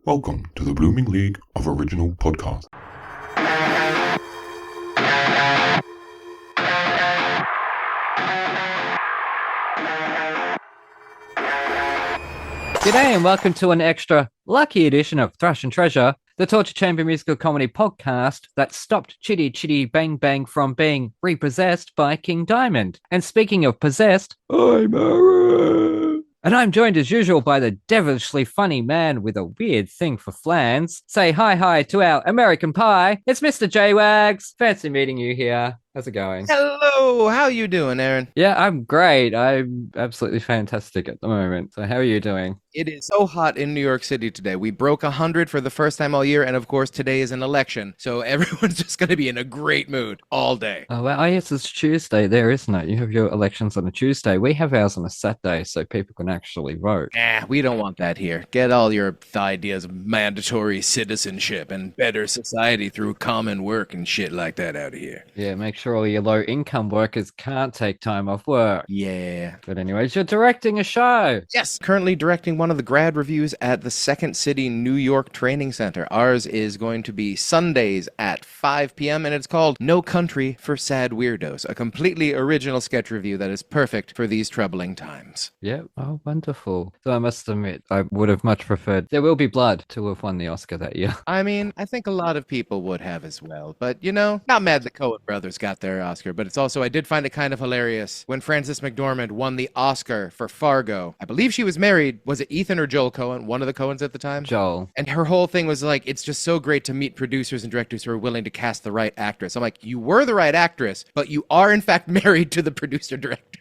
Welcome to the Blooming League of Original Podcasts. G'day and welcome to an extra lucky edition of Thrush and Treasure, the Torture Chamber musical comedy podcast that stopped Chitty Chitty Bang Bang from being repossessed by King Diamond. And speaking of possessed, I'm Aaron. And I'm joined as usual by the devilishly funny man with a weird thing for flans. Say hi to our American Pie. It's Mr. J-Wags. Fancy meeting you here. How's it going? Hello, how you doing, Aaron? Yeah, I'm great. I'm absolutely fantastic at the moment. So how are you doing? It is so hot in New York City today. We broke 100 for the first time all year, and of course today is an election, so everyone's just going to be in a great mood all day. Oh, well, yes, it's Tuesday there, isn't it? You have your elections on a Tuesday. We have ours on a Saturday, so people can actually vote. We don't want that here. Get all your ideas of mandatory citizenship and better society through common work and shit like that out of here. Yeah, make sure all your low-income workers can't take time off work. Yeah. But anyways, you're directing a show. Yes, currently directing one of the grad reviews at the Second City New York Training Center. Ours is going to be Sundays at 5 p.m. and it's called No Country for Sad Weirdos, a completely original sketch review that is perfect for these troubling times. Yeah, oh, wonderful. So I must admit, I would have much preferred There Will Be Blood to have won the Oscar that year. I mean, I think a lot of people would have as well, but you know, not mad the Coen brothers got their Oscar, but it's also, I did find it kind of hilarious when Frances McDormand won the Oscar for Fargo. I believe she was married, was it Ethan or Joel Coen? One of the Coens at the time? Joel. And her whole thing was like, it's just so great to meet producers and directors who are willing to cast the right actress. I'm like, you were the right actress, but you are in fact married to the producer-director.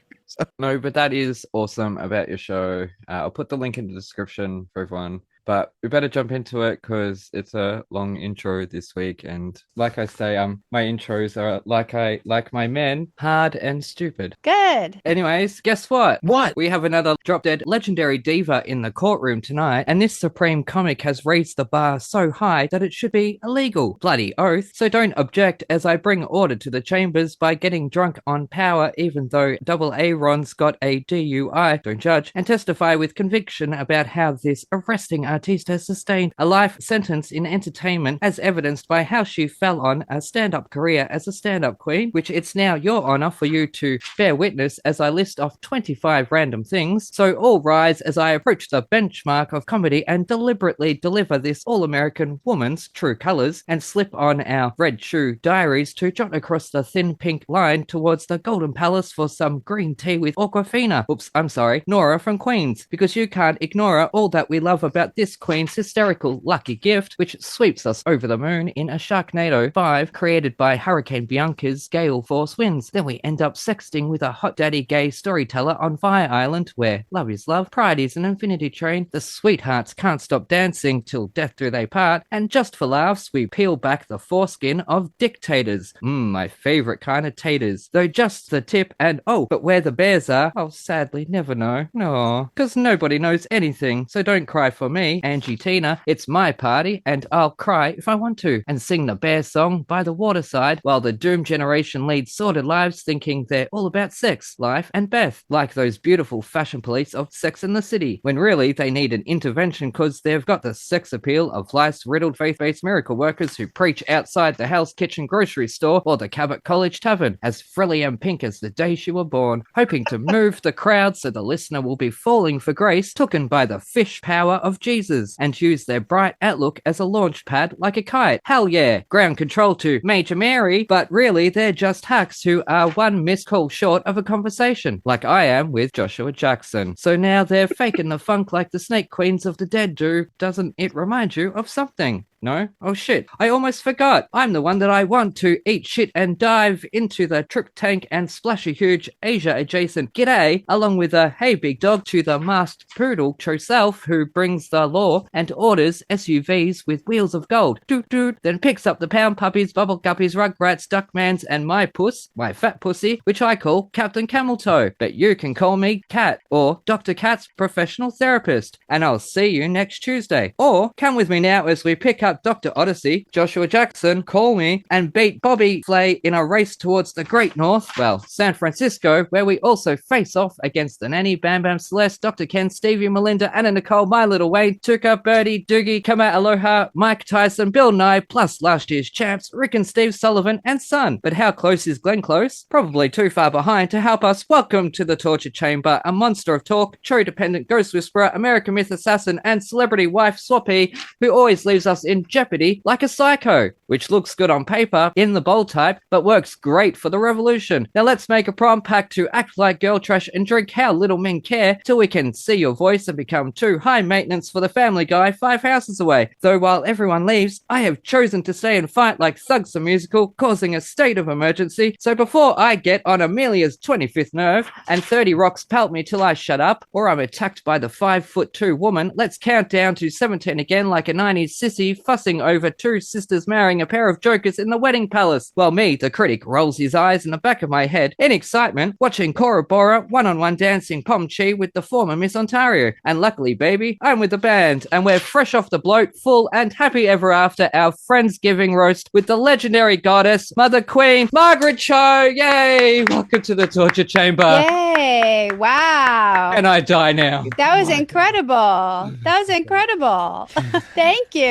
No, but that is awesome about your show. I'll put the link in the description for everyone. But we better jump into it because it's a long intro this week. And like I say, my intros are like my men, hard and stupid. Good. Anyways, guess what? What? We have another drop-dead legendary diva in the courtroom tonight, and this supreme comic has raised the bar so high that it should be illegal. Bloody oath. So don't object as I bring order to the chambers by getting drunk on power, even though Double A-Ron's got a DUI. Don't judge. And testify with conviction about how this arresting artiste has sustained a life sentence in entertainment as evidenced by how she fell on a stand-up career as a stand-up queen, which it's now your honor for you to bear witness as I list off 25 random things. So all rise as I approach the benchmark of comedy and deliberately deliver this all-American woman's true colors and slip on our red shoe diaries to jot across the thin pink line towards the Golden Palace for some green tea with Aquafina. Oops, I'm sorry, Nora from Queens, because you can't ignore all that we love about this queen's hysterical lucky gift, which sweeps us over the moon in a Sharknado 5 created by Hurricane Bianca's gale force winds. Then we end up sexting with a hot daddy gay storyteller on Fire Island, where love is love, pride is an infinity train, the sweethearts can't stop dancing till death do they part, and just for laughs we peel back the foreskin of dictators. My favorite kind of taters. Though just the tip and but where the bears are, I'll sadly never know. No, because nobody knows anything, so don't cry for me, Angie Tina. It's my party, and I'll cry if I want to, and sing the bear song by the waterside, while the doomed generation leads sordid lives thinking they're all about sex, life, and Beth, like those beautiful fashion police of Sex and the City, when really they need an intervention because they've got the sex appeal of life's riddled faith-based miracle workers who preach outside the Hell's Kitchen grocery store or the Cabot College Tavern, as frilly and pink as the day she were born, hoping to move the crowd so the listener will be falling for grace, tooken by the fish power of Jesus, and use their bright outlook as a launch pad like a kite. Hell yeah, ground control to Major Mary, but really they're just hacks who are one missed call short of a conversation, like I am with Joshua Jackson. So now they're faking the funk like the Snake Queens of the Dead do. Doesn't it remind you of something? No? Oh shit, I almost forgot. I'm the one that I want to eat shit and dive into the trip tank and splash a huge Asia adjacent g'day, along with a hey big dog to the masked poodle Cho self, who brings the law and orders SUVs with wheels of gold. Doot doot, then picks up the pound puppies, bubble guppies, rugrats, duckmans, and my puss, my fat pussy, which I call Captain Camel Toe. But you can call me Cat, or Dr. Cat's professional therapist, and I'll see you next Tuesday. Or come with me now as we pick out Dr. Odyssey, Joshua Jackson, Call Me, and beat Bobby Flay in a race towards the Great North, well, San Francisco, where we also face off against the Nanny, Bam Bam Celeste, Dr. Ken, Stevie, Melinda, Anna Nicole, My Little Wayne, Tuka, Birdie, Doogie, Kama Aloha, Mike Tyson, Bill Nye, plus last year's champs, Rick and Steve Sullivan, and Son. But how close is Glenn Close? Probably too far behind to help us welcome to the torture chamber a monster of talk, Cho-dependent ghost whisperer, American myth assassin, and celebrity wife swappee who always leaves us in jeopardy like a psycho, which looks good on paper in the bold type, but works great for the revolution. Now let's make a prom pact to act like girl trash and drink how little men care till we can see your voice and become too high maintenance for the Family Guy 5 houses away. Though while everyone leaves, I have chosen to stay and fight like Thugs the Musical, causing a state of emergency. So before I get on Amelia's 25th nerve and 30 rocks pelt me till I shut up, or I'm attacked by the 5'2" woman, let's count down to 17 again like a 90s sissy fussing over two sisters marrying a pair of jokers in the wedding palace. While me, the critic, rolls his eyes in the back of my head in excitement, watching Cora Bora one-on-one dancing Pom Chi with the former Miss Ontario. And luckily, baby, I'm with the band, and we're fresh off the bloat, full and happy ever after our Friendsgiving roast with the legendary goddess, Mother Queen, Margaret Cho. Yay! Welcome to the torture chamber. Yay! Wow. And I die now. That was incredible. That was incredible. Thank you.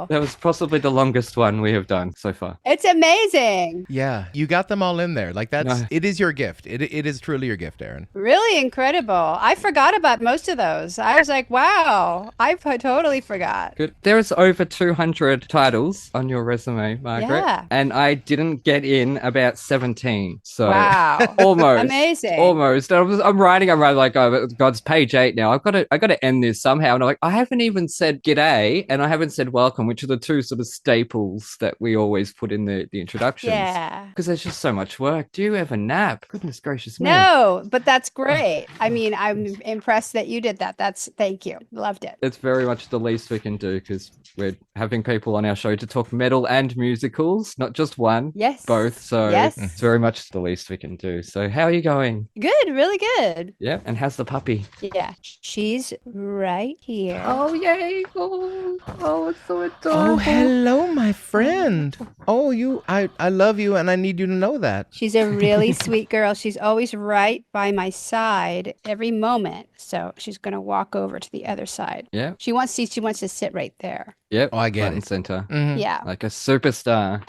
That was possibly the longest one we have done so far. It's amazing. Yeah, you got them all in there. Like that's No. it is your gift. It is truly your gift, Aaron. Really incredible. I forgot about most of those. I was like, wow, totally forgot. Good. There is over 200 titles on your resume, Margaret. Yeah. And I didn't get in about 17. So Wow. almost. Amazing. Almost. I'm writing like, oh, God's page 8 now. I got to end this somehow. And I'm like, I haven't even said g'day and I haven't said welcome, which are the two sort of staples that we always put in the introductions. Yeah. Because there's just so much work. Do you ever nap? Goodness gracious me. No, but that's great. I mean, I'm impressed that you did that. Thank you. Loved it. It's very much the least we can do because we're having people on our show to talk metal and musicals, not just one. Yes. Both. So Yes. it's very much the least we can do. So how are you going? Good. Really good. Yeah. And how's the puppy? Yeah. She's right here. Oh, yay. Oh, it's so adorable. Oh, hello, my friend. Oh, I love you and I need you to know that. She's a really sweet girl. She's always right by my side every moment. So she's going to walk over to the other side. Yeah. She wants to sit right there. Yep. Oh, I get Front and it. center. Mhm. Yeah. Like a superstar.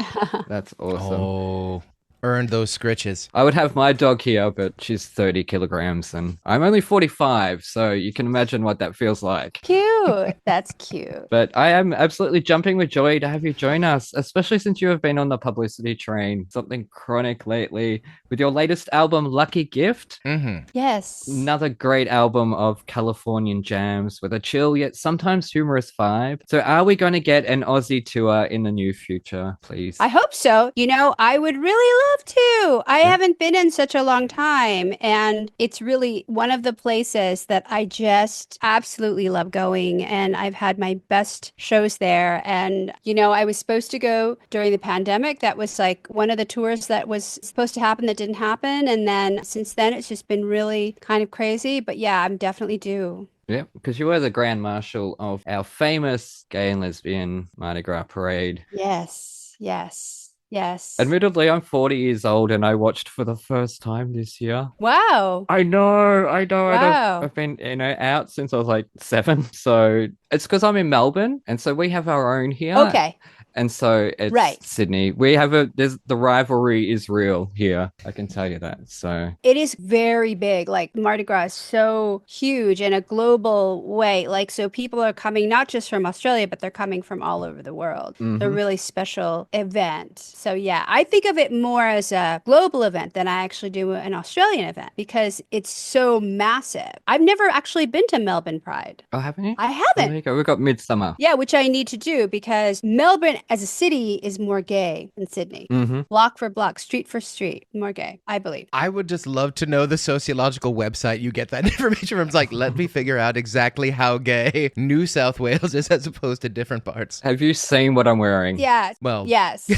That's awesome. Oh, earned those scritches. I would have my dog here, but she's 30 kilograms and I'm only 45. So you can imagine what that feels like. Cute. That's cute. But I am absolutely jumping with joy to have you join us, especially since you have been on the publicity train, something chronic lately, with your latest album, Lucky Gift. Mm-hmm. Yes. Another great album of Californian jams with a chill yet sometimes humorous vibe. So are we going to get an Aussie tour in the near future, please? I hope so. You know, I would really love to. I haven't been in such a long time. And it's really one of the places that I just absolutely love going. And I've had my best shows there. And, you know, I was supposed to go during the pandemic. That was like one of the tours that was supposed to happen that didn't happen. And then since then, it's just been really kind of crazy. But yeah, I'm definitely due. Yeah, because you were the Grand Marshal of our famous gay and lesbian Mardi Gras parade. Yes, yes, yes. Admittedly, I'm 40 years old and I watched for the first time this year. Wow. I know. Wow. I've been, out since I was like 7. So it's because I'm in Melbourne. And so we have our own here. Okay. And so it's Right. Sydney. We have the rivalry is real here. I can tell you that. So It is very big. Like Mardi Gras is so huge in a global way. Like, so people are coming not just from Australia, but they're coming from all over the world. It's a really special event. So yeah, I think of it more as a global event than I actually do an Australian event because it's so massive. I've never actually been to Melbourne Pride. oh, haven't you? I Oh, haven't. there you go. We've got Midsummer. Yeah, which I need to do because Melbourne as a city is more gay than Sydney. Mm-hmm. Block for block, street for street, more gay, I believe. I would just love to know the sociological website you get that information from. It's like, let me figure out exactly how gay New South Wales is as opposed to different parts. Have you seen what I'm wearing? Yeah. Well, Yes.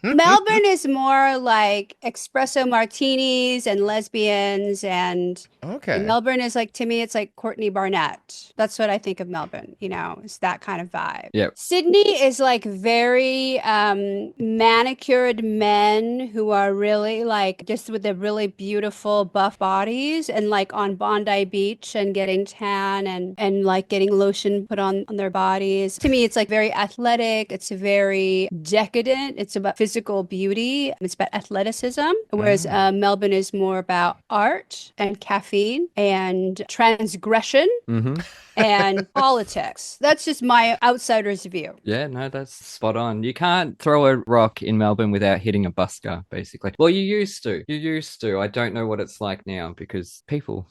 Melbourne is more like espresso martinis and lesbians and Okay. Melbourne is like, to me, it's like Courtney Barnett. That's what I think of Melbourne, it's that kind of vibe. Yep. Sydney is like very manicured men who are really like just with the really beautiful buff bodies and like on Bondi Beach and getting tan and like getting lotion put on their bodies. To me, it's like very athletic. It's very decadent. It's about physical beauty. It's about athleticism. Whereas Melbourne is more about art and caffeine and transgression. Mm-hmm. And politics. That's just my outsider's view. Yeah, no, that's spot on. You can't throw a rock in Melbourne without hitting a busker, basically. Well, you used to. You used to. I don't know what it's like now because people.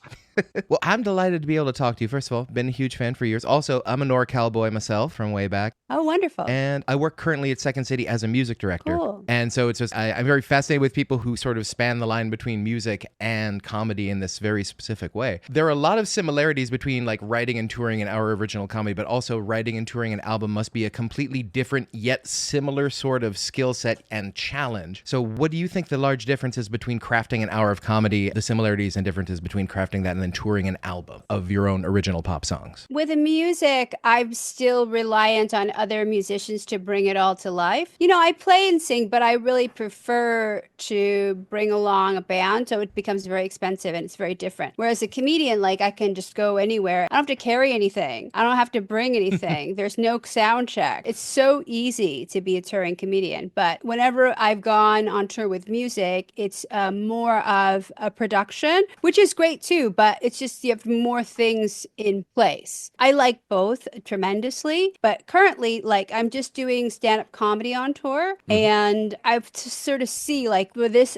Well, I'm delighted to be able to talk to you. First of all, been a huge fan for years. Also, I'm a NorCal boy myself from way back. Oh, wonderful. And I work currently at Second City as a music director. Cool. And so it's just, I'm very fascinated with people who sort of span the line between music and comedy in this very specific way. There are a lot of similarities between like writing and touring and our original comedy, but also writing and touring an album must be a completely different yet similar sort of skill set and challenge. So what do you think the large difference is between crafting an hour of comedy, the similarities and differences between crafting that and then touring an album of your own original pop songs? With the music, I'm still reliant on other musicians to bring it all to life. I play and sing, but I really prefer to bring along a band, so it becomes very expensive and it's very different. Whereas a comedian, like I can just go anywhere. I don't have to carry anything. I don't have to bring anything. There's no sound check. It's so easy to be a touring comedian. But whenever I've gone on tour with music, it's more of a production, which is great too, but it's just you have more things in place. I like both tremendously, but currently, like I'm just doing stand-up comedy on tour, and I've to sort of see like with this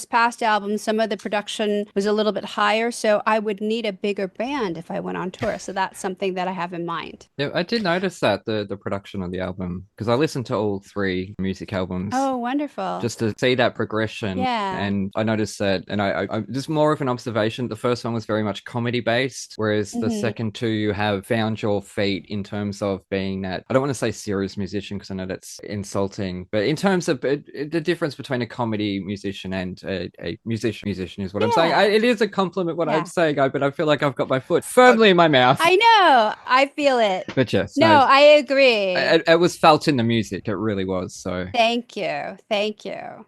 past album, some of the production was a little bit higher, so I would need a bigger band if I went on tour. So that's something that I have in mind. Yeah, I did notice that the production of the album because I listened to all 3 music albums. Oh, wonderful! Just to see that progression. Yeah. And I noticed that, and I just more of an observation. The first one was very much comedy based, whereas the second 2 you have found your feet in terms of being that. I don't want to say serious musician because I know that's insulting, but in terms of the difference between a comedy musician and a musician is what I'm saying. It is a compliment what I'm saying, but I feel like I've got my foot firmly in my mouth. I know. I feel it. But yes. No, I agree. It was felt in the music. It really was. So Thank you.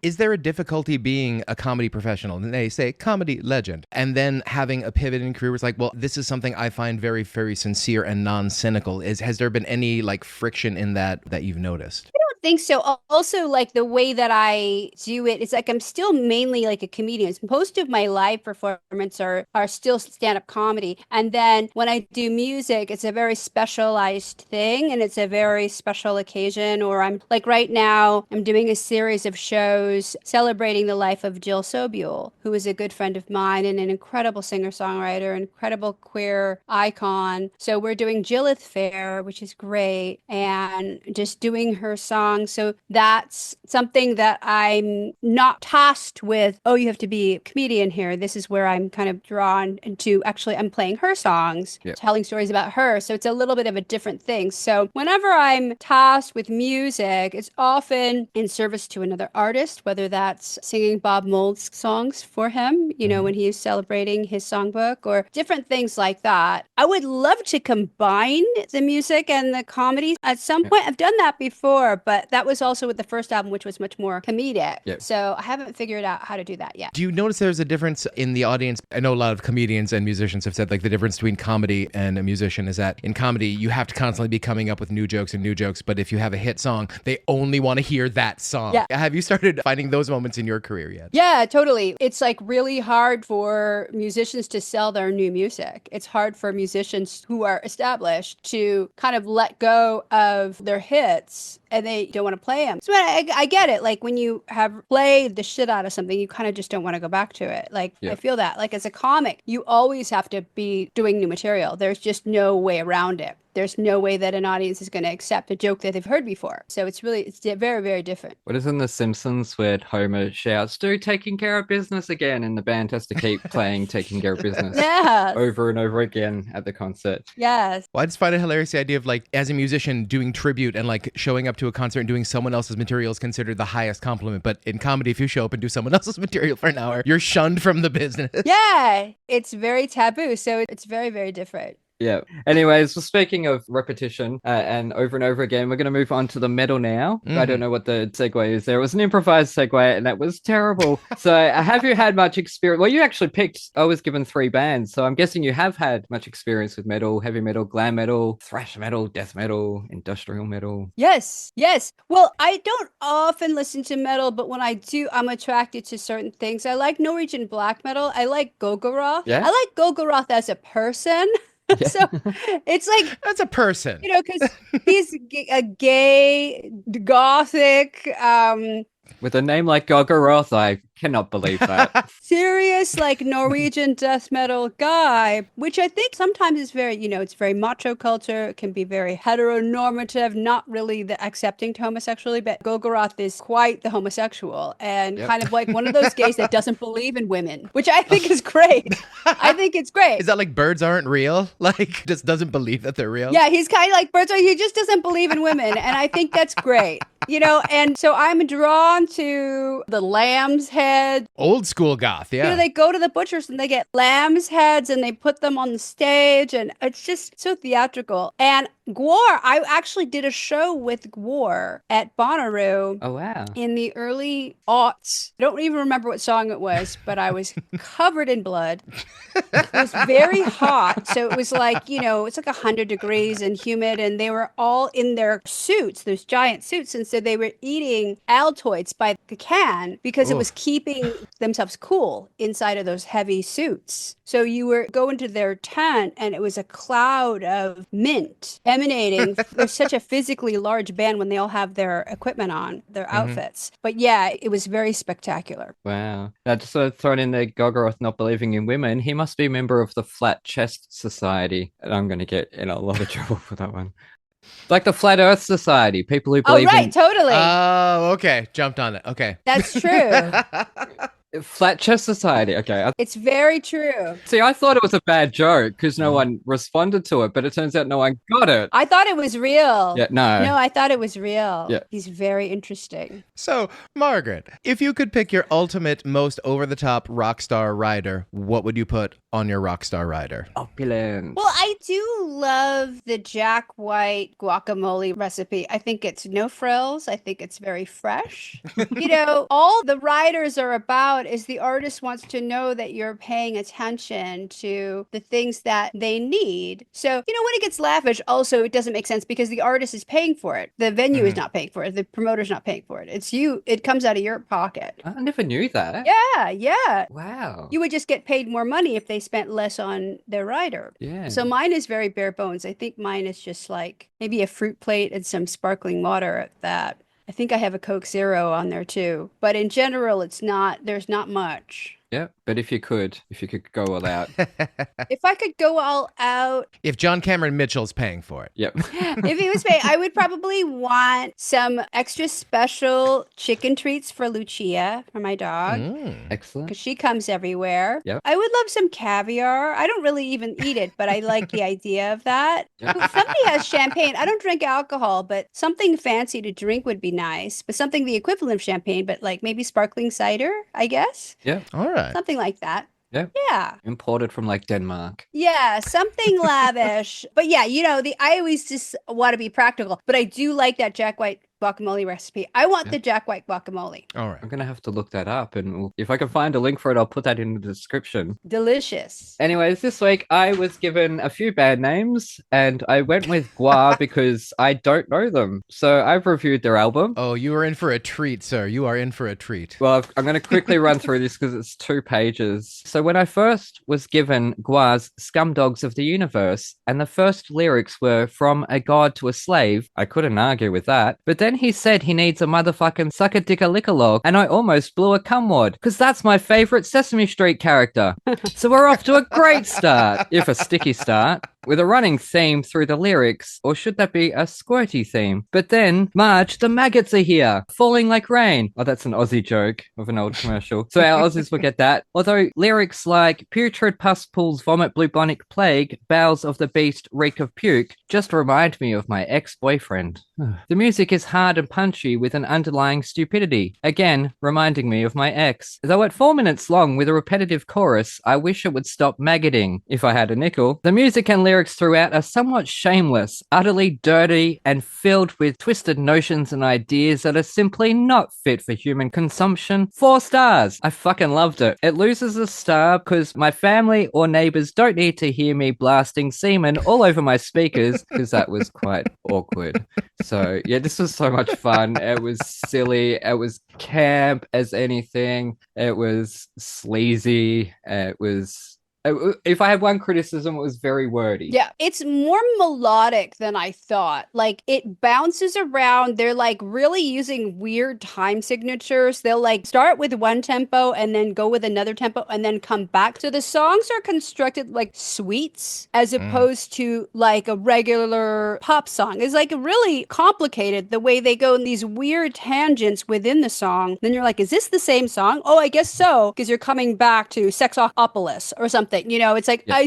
Is there a difficulty being a comedy professional? And they say comedy legend, and then having a pivot in career was like, well, this is something I find very, very sincere and non-cynical. Has there been any like friction in that you've noticed? Think so. Also, like the way that I do it, it's like I'm still mainly like a comedian. Most of my live performance are still stand-up comedy. And then when I do music, it's a very specialized thing and it's a very special occasion. Or I'm like right now, I'm doing a series of shows celebrating the life of Jill Sobule, who is a good friend of mine and an incredible singer-songwriter, incredible queer icon. So we're doing Jillith Fair, which is great, and just doing her song. So that's something that I'm not tasked with, oh, you have to be a comedian here. This is where I'm kind of drawn into, actually, I'm playing her songs, telling stories about her. So it's a little bit of a different thing. So whenever I'm tasked with music, it's often in service to another artist, whether that's singing Bob Mould's songs for him, when he is celebrating his songbook or different things like that. I would love to combine the music and the comedy at some point. I've done that before, but that was also with the first album, which was much more comedic. Yep. So I haven't figured out how to do that yet. Do you notice there's a difference in the audience? I know a lot of comedians and musicians have said like the difference between comedy and a musician is that in comedy, you have to constantly be coming up with new jokes, but if you have a hit song, they only want to hear that song. Yeah. Have you started finding those moments in your career yet? Yeah, totally. It's like really hard for musicians to sell their new music. It's hard for musicians who are established to kind of let go of their hits and they don't want to play them. So I get it. Like when you have played the shit out of something, you kind of just don't want to go back to it. Like I feel that. Like as a comic, you always have to be doing new material. There's just no way around it. there's no way that an audience is going to accept a joke that they've heard before. So it's very, very different. What is in The Simpsons where Homer shouts, "Do taking care of business again," and the band has to keep playing "Taking Care of Business" over and over again at the concert. Yes. Well, I just find it hilarious, the idea of like, as a musician, doing tribute and like showing up to a concert and doing someone else's material is considered the highest compliment. But in comedy, if you show up and do someone else's material for an hour, you're shunned from the business. Yeah, it's very taboo. So it's very, very different. Yeah. Anyways, well, speaking of repetition and over again, we're going to move on to the metal now. I don't know what the segue is there. It was an improvised segue, and that was terrible. So have you had much experience? Well, you actually picked, I was given 3 bands. So I'm guessing you have had much experience with metal, heavy metal, glam metal, thrash metal, death metal, industrial metal. Yes. Well, I don't often listen to metal, but when I do, I'm attracted to certain things. I like Norwegian black metal. I like GWAR. Yeah. I like GWAR as a person. Yeah. So it's like, That's a person. you know, because he's a gay, gothic, With a name like Gogoroth, I cannot believe that. serious, like Norwegian death metal guy, which I think sometimes is very, it's very macho culture. It can be very heteronormative, not really the accepting to homosexuality, but Gogoroth is quite the homosexual and kind of like one of those gays that doesn't believe in women, which I think is great. I think it's great. Is that like birds aren't real? Like, just doesn't believe that they're real? Yeah, he's kind of like Birdseye. He just doesn't believe in women. And I think that's great. And so I'm drawn to the lamb's head. Old school goth, yeah. They go to the butchers and they get lamb's heads and they put them on the stage. And it's just so theatrical. And GWAR, I actually did a show with GWAR at Bonnaroo. Oh, wow. In the early aughts. I don't even remember what song it was, but I was covered in blood. It was very hot. So it was like, it's like 100 degrees and humid. And they were all in their suits, those giant suits. And so they were eating Altoids by the can because it was keeping themselves cool inside of those heavy suits. So you were going to their tent and it was a cloud of mint emanating. They're such a physically large band when they all have their equipment on, their outfits. But yeah, it was very spectacular. Wow. Now, just sort of thrown in there, Gogoroth not believing in women, he must be a member of the Flat Chest Society. And I'm going to get in a lot of trouble for that one. Like the Flat Earth Society, people who believe in... Totally. Oh, okay. Jumped on it. Okay. That's true. Flat Chest Society. Okay. It's very true. See, I thought it was a bad joke because no one responded to it, but it turns out no one got it. I thought it was real. Yeah, no. No, I thought it was real. Yeah. He's very interesting. So, Margaret, if you could pick your ultimate, most over-the-top rock star rider, what would you put on your rock star rider? Opulence. Well, I do love the Jack White guacamole recipe. I think it's no frills. I think it's very fresh. All the riders are about is the artist wants to know that you're paying attention to the things that they need. So, when it gets lavish, also it doesn't make sense because the artist is paying for it. The venue is not paying for it. The promoter's not paying for it. It's you. It comes out of your pocket. I never knew that. Yeah. Wow. You would just get paid more money if they spent less on their rider. Yeah. So mine is very bare bones. I think mine is just like maybe a fruit plate and some sparkling water at that. I think I have a Coke Zero on there too. But in general, there's not much. Yeah, but if you could go all out. If I could go all out. If John Cameron Mitchell's paying for it. Yep. If he was paying, I would probably want some extra special chicken treats for Lucia, for my dog. Excellent. Because she comes everywhere. Yep. I would love some caviar. I don't really even eat it, but I like the idea of that. Yep. If somebody has champagne. I don't drink alcohol, but something fancy to drink would be nice. But something the equivalent of champagne, but like maybe sparkling cider, I guess. Yeah. All right. Something like that. Yeah. Yeah. Imported from like Denmark. Yeah, something lavish. But yeah, I always just want to be practical. But I do like that Jack White guacamole recipe. I want the Jack White guacamole. All right. I'm going to have to look that up. And if I can find a link for it, I'll put that in the description. Delicious. Anyways, this week I was given a few band names and I went with GWAR because I don't know them. So I've reviewed their album. Oh, you are in for a treat, sir. You are in for a treat. Well, I'm going to quickly run through this because it's 2 pages. So when I first was given GWAR's Scumdogs of the Universe, and the first lyrics were from a god to a slave, I couldn't argue with that. But then he said he needs a motherfucking sucker dicker licker log, and I almost blew a cumwad, because that's my favorite Sesame Street character. So we're off to a great start, if a sticky start. with a running theme through the lyrics, or should that be a squirty theme? But then, Marge, the maggots are here, falling like rain. Oh, that's an Aussie joke of an old commercial. So our Aussies will get that. Although lyrics like putrid pus pools, vomit, bubonic plague, bowels of the beast reek of puke just remind me of my ex-boyfriend. The music is hard and punchy with an underlying stupidity, again reminding me of my ex. Though at 4 minutes long with a repetitive chorus, I wish it would stop maggoting if I had a nickel. The music and lyrics throughout are somewhat shameless, utterly dirty, and filled with twisted notions and ideas that are simply not fit for human consumption. 4 stars. I fucking loved it. It loses a star because my family or neighbors don't need to hear me blasting semen all over my speakers, because that was quite awkward. So yeah, this was so much fun. It was silly. It was camp as anything. It was sleazy. It was... If I had one criticism, it was very wordy. Yeah, it's more melodic than I thought. Like, it bounces around. They're like really using weird time signatures. They'll like start with one tempo and then go with another tempo and then come back. So the songs are constructed like suites as opposed to like a regular pop song. It's like really complicated the way they go in these weird tangents within the song. Then you're like, is this the same song? Oh, I guess so, because you're coming back to Sexopolis or something. You know, it's like, yeah. I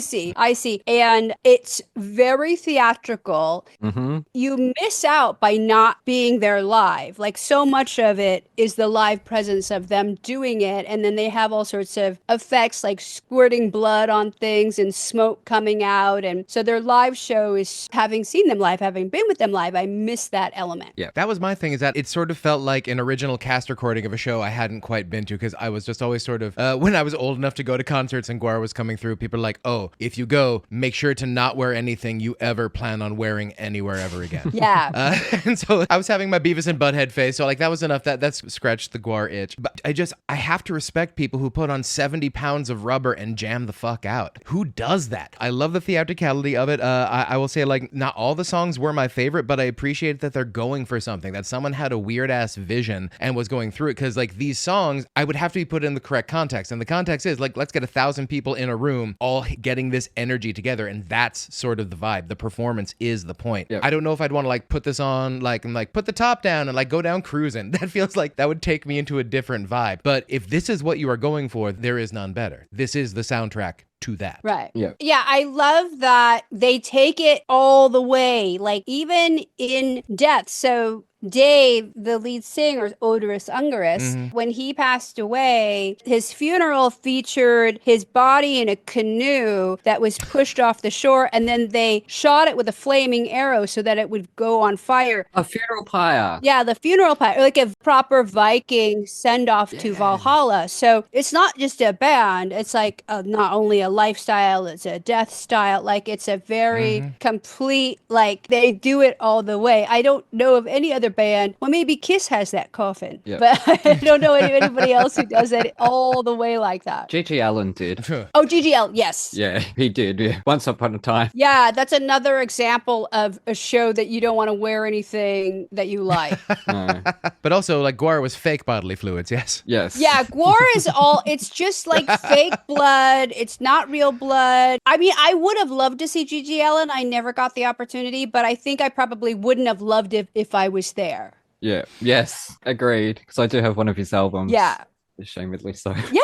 see. And it's very theatrical. Mm-hmm. You miss out by not being there live. Like, so much of it is the live presence of them doing it. And then they have all sorts of effects like squirting blood on things and smoke coming out. And so their live show is, having seen them live, having been with them live, I miss that element. Yeah, that was my thing, is that it sort of felt like an original cast recording of a show I hadn't quite been to, because I was just always sort of, when I was old enough to go to concerts and GWAR was coming through, people are like, oh, if you go, make sure to not wear anything you ever plan on wearing anywhere ever again. Yeah. And so I was having my Beavis and Butthead face, so like that was enough. That's scratched the GWAR itch. But I have to respect people who put on 70 pounds of rubber and jam the fuck out. Who does that? I love the theatricality of it. I will say, like, not all the songs were my favorite, but I appreciate that they're going for something, that someone had a weird ass vision and was going through it. Because like these songs, I would have to be put in the correct context. And the context is like, let's get 1,000 people in a room all getting this energy together, and that's sort of the vibe. The performance is the point. Yep. I don't know if I'd want to like put this on like and like put the top down and like go down cruising. That feels like that would take me into a different vibe. But if this is what you are going for, there is none better. This is the soundtrack to that. Right. Yeah. Yeah, I love that they take it all the way, like even in death. So Dave, the lead singer, Odorous Ungerus, when he passed away, his funeral featured his body in a canoe that was pushed off the shore, and then they shot it with a flaming arrow so that it would go on fire. A funeral pyre. Yeah, the funeral pyre, like a proper Viking send-off to Valhalla. So it's not just a band, it's like not only a lifestyle, it's a death style. Like, it's a very complete, like, they do it all the way. I don't know of any other band. Well, maybe Kiss has that coffin, but I don't know anybody else who does it all the way like that. G.G. Allen did. Oh, GGL, yes. Yeah, he did. Yeah. Once upon a time. Yeah, that's another example of a show that you don't want to wear anything that you like. No. But also, like, GWAR was fake bodily fluids, yes? Yes. Yeah, GWAR is all, it's just like fake blood. It's not real blood. I mean, I would have loved to see G.G. Allen. I never got the opportunity, but I think I probably wouldn't have loved it if I was there. Yeah. Yes. Agreed. Because I do have one of his albums. Yeah. Ashamedly so. Yeah.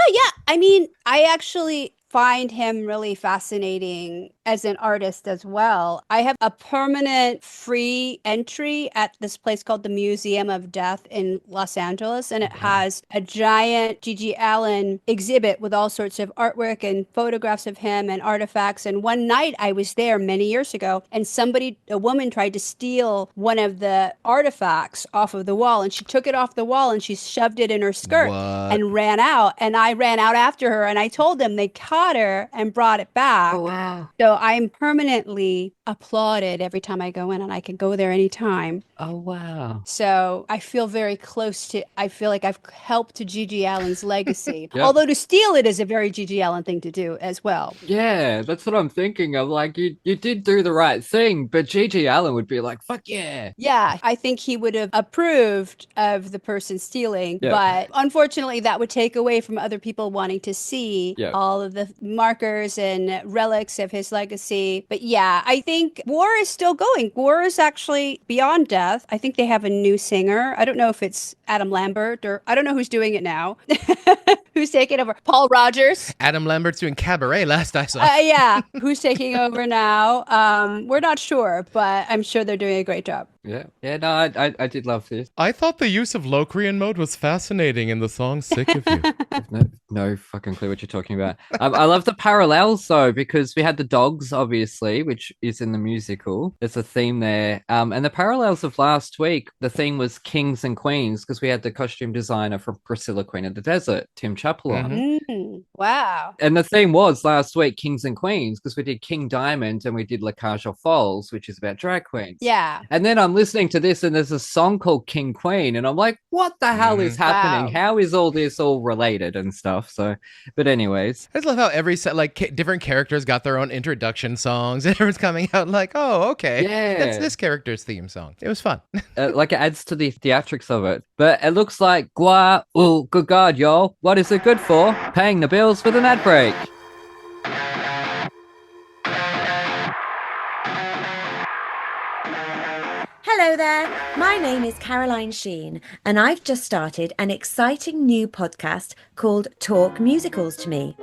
I mean, I actually find him really fascinating as an artist as well. I have a permanent free entry at this place called the Museum of Death in Los Angeles, and it has a giant G.G. Allen exhibit with all sorts of artwork and photographs of him and artifacts. And one night I was there many years ago, and a woman tried to steal one of the artifacts off of the wall, and she took it off the wall and she shoved it in her skirt and ran out. And I ran out after her, and I told them they caught her and brought it back. Oh, wow. So I'm permanently applauded every time I go in, and I can go there anytime. Oh, wow. So I feel very close to, I feel like I've helped to G.G. Allen's legacy. Yep. Although to steal it is a very G.G. Allen thing to do as well. Yeah, that's what I'm thinking of. Like, you did do the right thing, but G.G. Allen would be like, fuck yeah. Yeah, I think he would have approved of the person stealing, but unfortunately that would take away from other people wanting to see all of the markers and relics of his legacy. But yeah, I think GWAR is still going. GWAR is actually beyond death. I think they have a new singer. I don't know if it's Adam Lambert or I don't know who's doing it now. Who's taking over? Paul Rogers. Adam Lambert's doing Cabaret last I saw. Yeah. Who's taking over now? We're not sure, but I'm sure they're doing a great job. Yeah, no, I did love this. I thought the use of Locrian mode was fascinating in the song Sick of You. No fucking clue what you're talking about. I love the parallels though, because we had the dogs, obviously, which is in the musical. There's a theme there. And the parallels of last week, the theme was kings and queens, because we had the costume designer from Priscilla, Queen of the Desert, Tim Chappell on. Wow. And the theme was last week, kings and queens, because we did King Diamond and we did La Cage aux Folles, which is about drag queens. Yeah. And then I'm listening to this and there's a song called King Queen and I'm like, what the hell is happening? Wow. How is all this all related and stuff? So, but anyways. I just love how every set, like, different characters got their own introduction songs and everyone's coming out like, oh, okay. Yeah. That's this character's theme song. It was fun. Like it adds to the theatrics of it. But it looks like GWAR, oh, good God, y'all. What is it good for? Paying the bills with an ad break. Hello there, my name is Caroline Sheen, and I've just started an exciting new podcast called Talk Musicals to Me,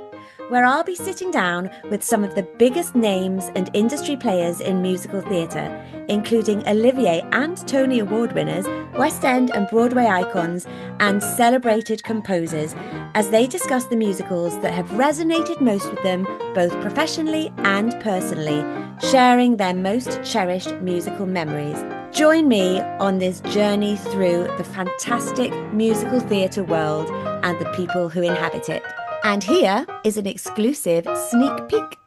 where I'll be sitting down with some of the biggest names and industry players in musical theatre, including Olivier and Tony Award winners, West End and Broadway icons, and celebrated composers, as they discuss the musicals that have resonated most with them, both professionally and personally, sharing their most cherished musical memories. Join me on this journey through the fantastic musical theatre world and the people who inhabit it. And here is an exclusive sneak peek.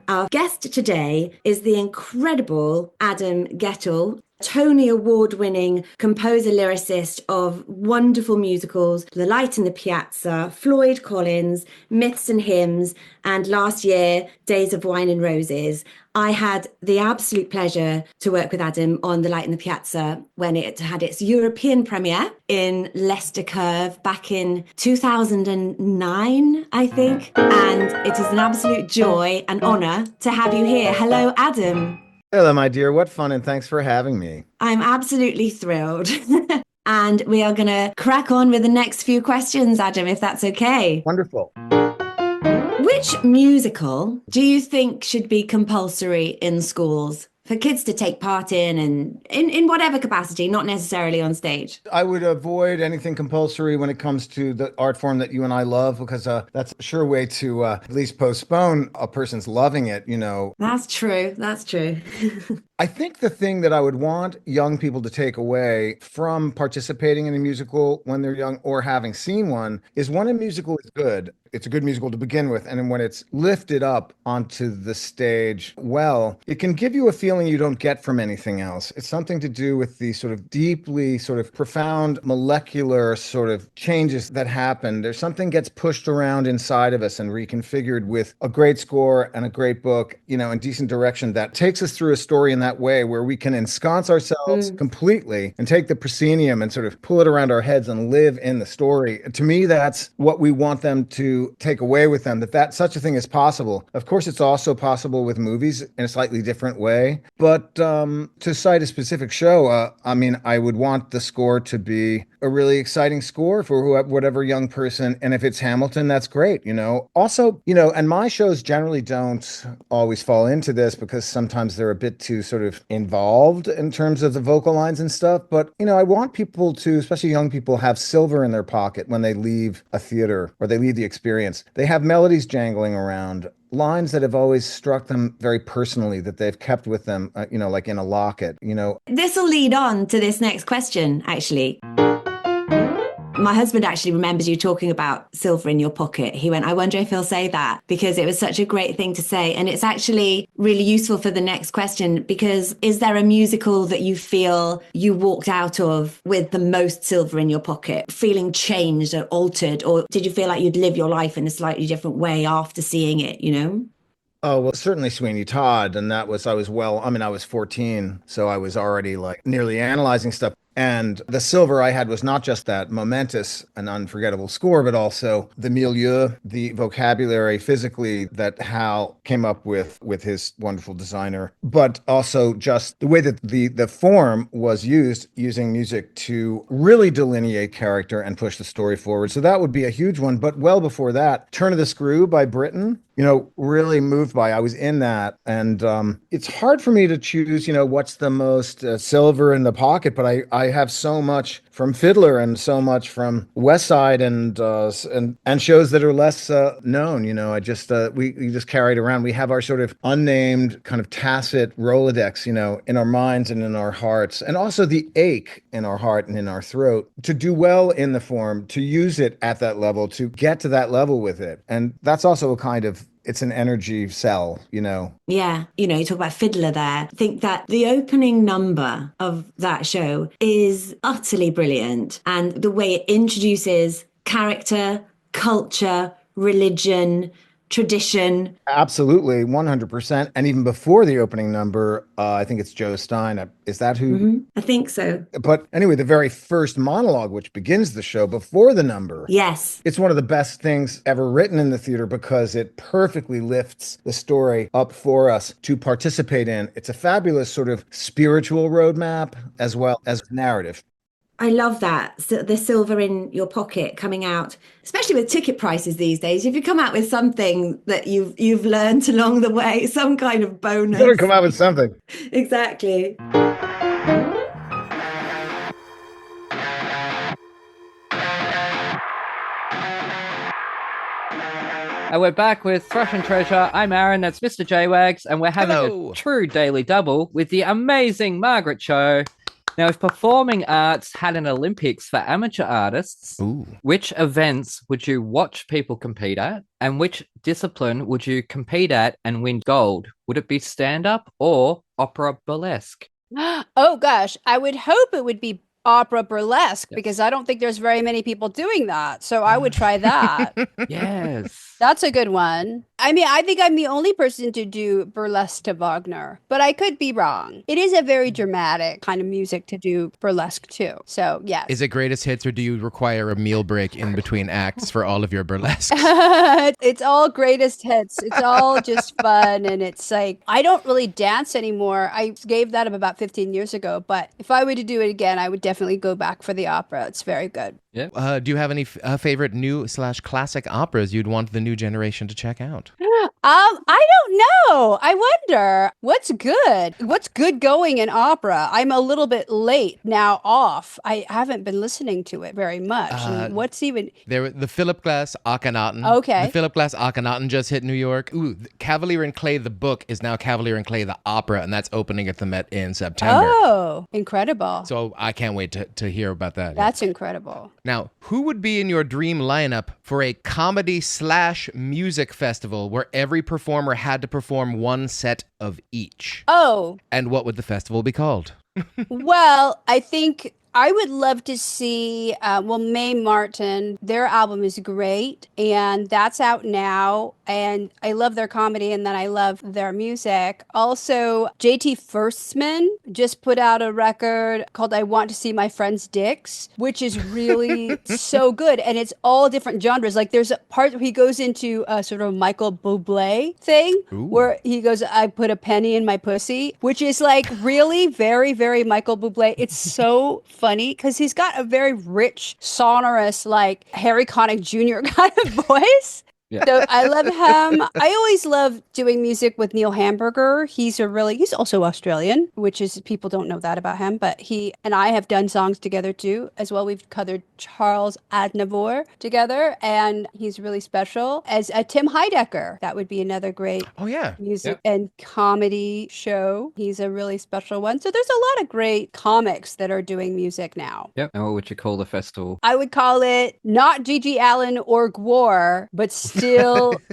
Our guest today is the incredible Adam Gettle, Tony Award-winning composer lyricist of wonderful musicals, The Light in the Piazza, Floyd Collins, Myths and Hymns, and last year, Days of Wine and Roses. I had the absolute pleasure to work with Adam on The Light in the Piazza when it had its European premiere in Leicester Curve back in 2009, I think. And it is an absolute joy and honour to have you here. Hello, Adam. Hello, my dear. What fun, and thanks for having me. I'm absolutely thrilled. And we are going to crack on with the next few questions, Adam, if that's okay. Wonderful. Which musical do you think should be compulsory in schools for kids to take part in, and in whatever capacity, not necessarily on stage? I would avoid anything compulsory when it comes to the art form that you and I love, because that's a sure way to at least postpone a person's loving it, you know. That's true. That's true. I think the thing that I would want young people to take away from participating in a musical when they're young or having seen one is when a musical is good, it's a good musical to begin with. And then when it's lifted up onto the stage, well, it can give you a feeling you don't get from anything else. It's something to do with the sort of deeply sort of profound molecular sort of changes that happen. There's something gets pushed around inside of us and reconfigured with a great score and a great book, you know, and decent direction that takes us through a story in that way where we can ensconce ourselves completely and take the proscenium and sort of pull it around our heads and live in the story. To me, that's what we want them to take away with them, that such a thing is possible. Of course, it's also possible with movies in a slightly different way. But to cite a specific show, I mean, I would want the score to be a really exciting score for whatever young person. And if it's Hamilton, that's great, you know. Also, you know, and my shows generally don't always fall into this because sometimes they're a bit too sort of involved in terms of the vocal lines and stuff. But, you know, I want people to, especially young people, have silver in their pocket when they leave a theater or they leave the experience. They have melodies jangling around, lines that have always struck them very personally, that they've kept with them, you know, like in a locket, you know. This will lead on to this next question, actually. My husband actually remembers you talking about silver in your pocket. He went, I wonder if he'll say that, because it was such a great thing to say. And it's actually really useful for the next question, because is there a musical that you feel you walked out of with the most silver in your pocket, feeling changed or altered? Or did you feel like you'd live your life in a slightly different way after seeing it, you know? Oh, well, certainly Sweeney Todd. And I was 14, so I was already like nearly analyzing stuff. And the silver I had was not just that momentous and unforgettable score, but also the milieu, the vocabulary physically that Hal came up with his wonderful designer, but also just the way that the form was used, using music to really delineate character and push the story forward. So that would be a huge one. But well before that, Turn of the Screw by Britten, really moved by. I was in that, and it's hard for me to choose, what's the most silver in the pocket. But I have so much from Fiddler and so much from West Side and shows that are less known. I just we just carried around. We have our sort of unnamed kind of tacit Rolodex, in our minds and in our hearts, and also the ache in our heart and in our throat to do well in the form, to use it at that level, to get to that level with it, and that's also a kind of it's an energy cell. Yeah, you talk about Fiddler there. I think that the opening number of that show is utterly brilliant. And the way it introduces character, culture, religion, tradition. Absolutely, 100%. And even before the opening number, I think it's Joe Stein. Is that who? Mm-hmm. I think so. But anyway, the very first monologue, which begins the show before the number. Yes. It's one of the best things ever written in the theater because it perfectly lifts the story up for us to participate in. It's a fabulous sort of spiritual roadmap as well as narrative. I love that. So the silver in your pocket coming out, especially with ticket prices these days. If you come out with something that you've learned along the way, some kind of bonus. You gotta come out with something. Exactly. And we're back with Thrush and Treasure. I'm Aaron, that's Mr. J-Wags, and we're having Hello. a true daily double with the amazing Margaret Cho. Now, if performing arts had an Olympics for amateur artists, which events would you watch people compete at? And which discipline would you compete at and win gold? Would it be stand-up or opera burlesque? Oh, gosh. I would hope it would be opera burlesque because I don't think there's very many people doing that. So I would try that. Yes. That's a good one. I mean, I think I'm the only person to do burlesque to Wagner, but I could be wrong. It is a very dramatic kind of music to do burlesque to. So, yes. Is it greatest hits or do you require a meal break in between acts for all of your burlesques? It's all greatest hits. It's all just fun. And it's like, I don't really dance anymore. I gave that up about 15 years ago. But if I were to do it again, I would definitely go back for the opera. It's very good. Yeah. Do you have any favorite new/classic operas you'd want the new generation to check out? I don't know. I wonder what's good. What's good going in opera? I'm a little bit late now off. I haven't been listening to it very much. And what's even The Philip Glass Akhenaten. Okay. The Philip Glass Akhenaten just hit New York. Ooh, Cavalier and Clay the book is now Cavalier and Clay the opera, and that's opening at the Met in September. Oh, incredible. So I can't wait to hear about that. That's incredible. Now, who would be in your dream lineup for a comedy/music festival where every performer had to perform one set of each? Oh. And what would the festival be called? Well, I think I would love to see, Mae Martin. Their album is great, and that's out now. And I love their comedy, and then I love their music. Also, JT Firstman just put out a record called I Want to See My Friend's Dicks, which is really so good. And it's all different genres. Like there's a part where he goes into a sort of Michael Bublé thing where he goes, I put a penny in my pussy, which is like really very, very Michael Bublé. It's so funny because he's got a very rich, sonorous, like Harry Connick Jr. kind of voice. Yeah. So I love him. I always love doing music with Neil Hamburger. He's also Australian, which is, people don't know that about him, but he and I have done songs together too, as well. We've covered Charles Aznavour together, and he's really special. As Tim Heidecker, that would be another great music and comedy show. He's a really special one. So there's a lot of great comics that are doing music now. Yep. And what would you call the festival? I would call it not Gigi Allen or GWAR, but still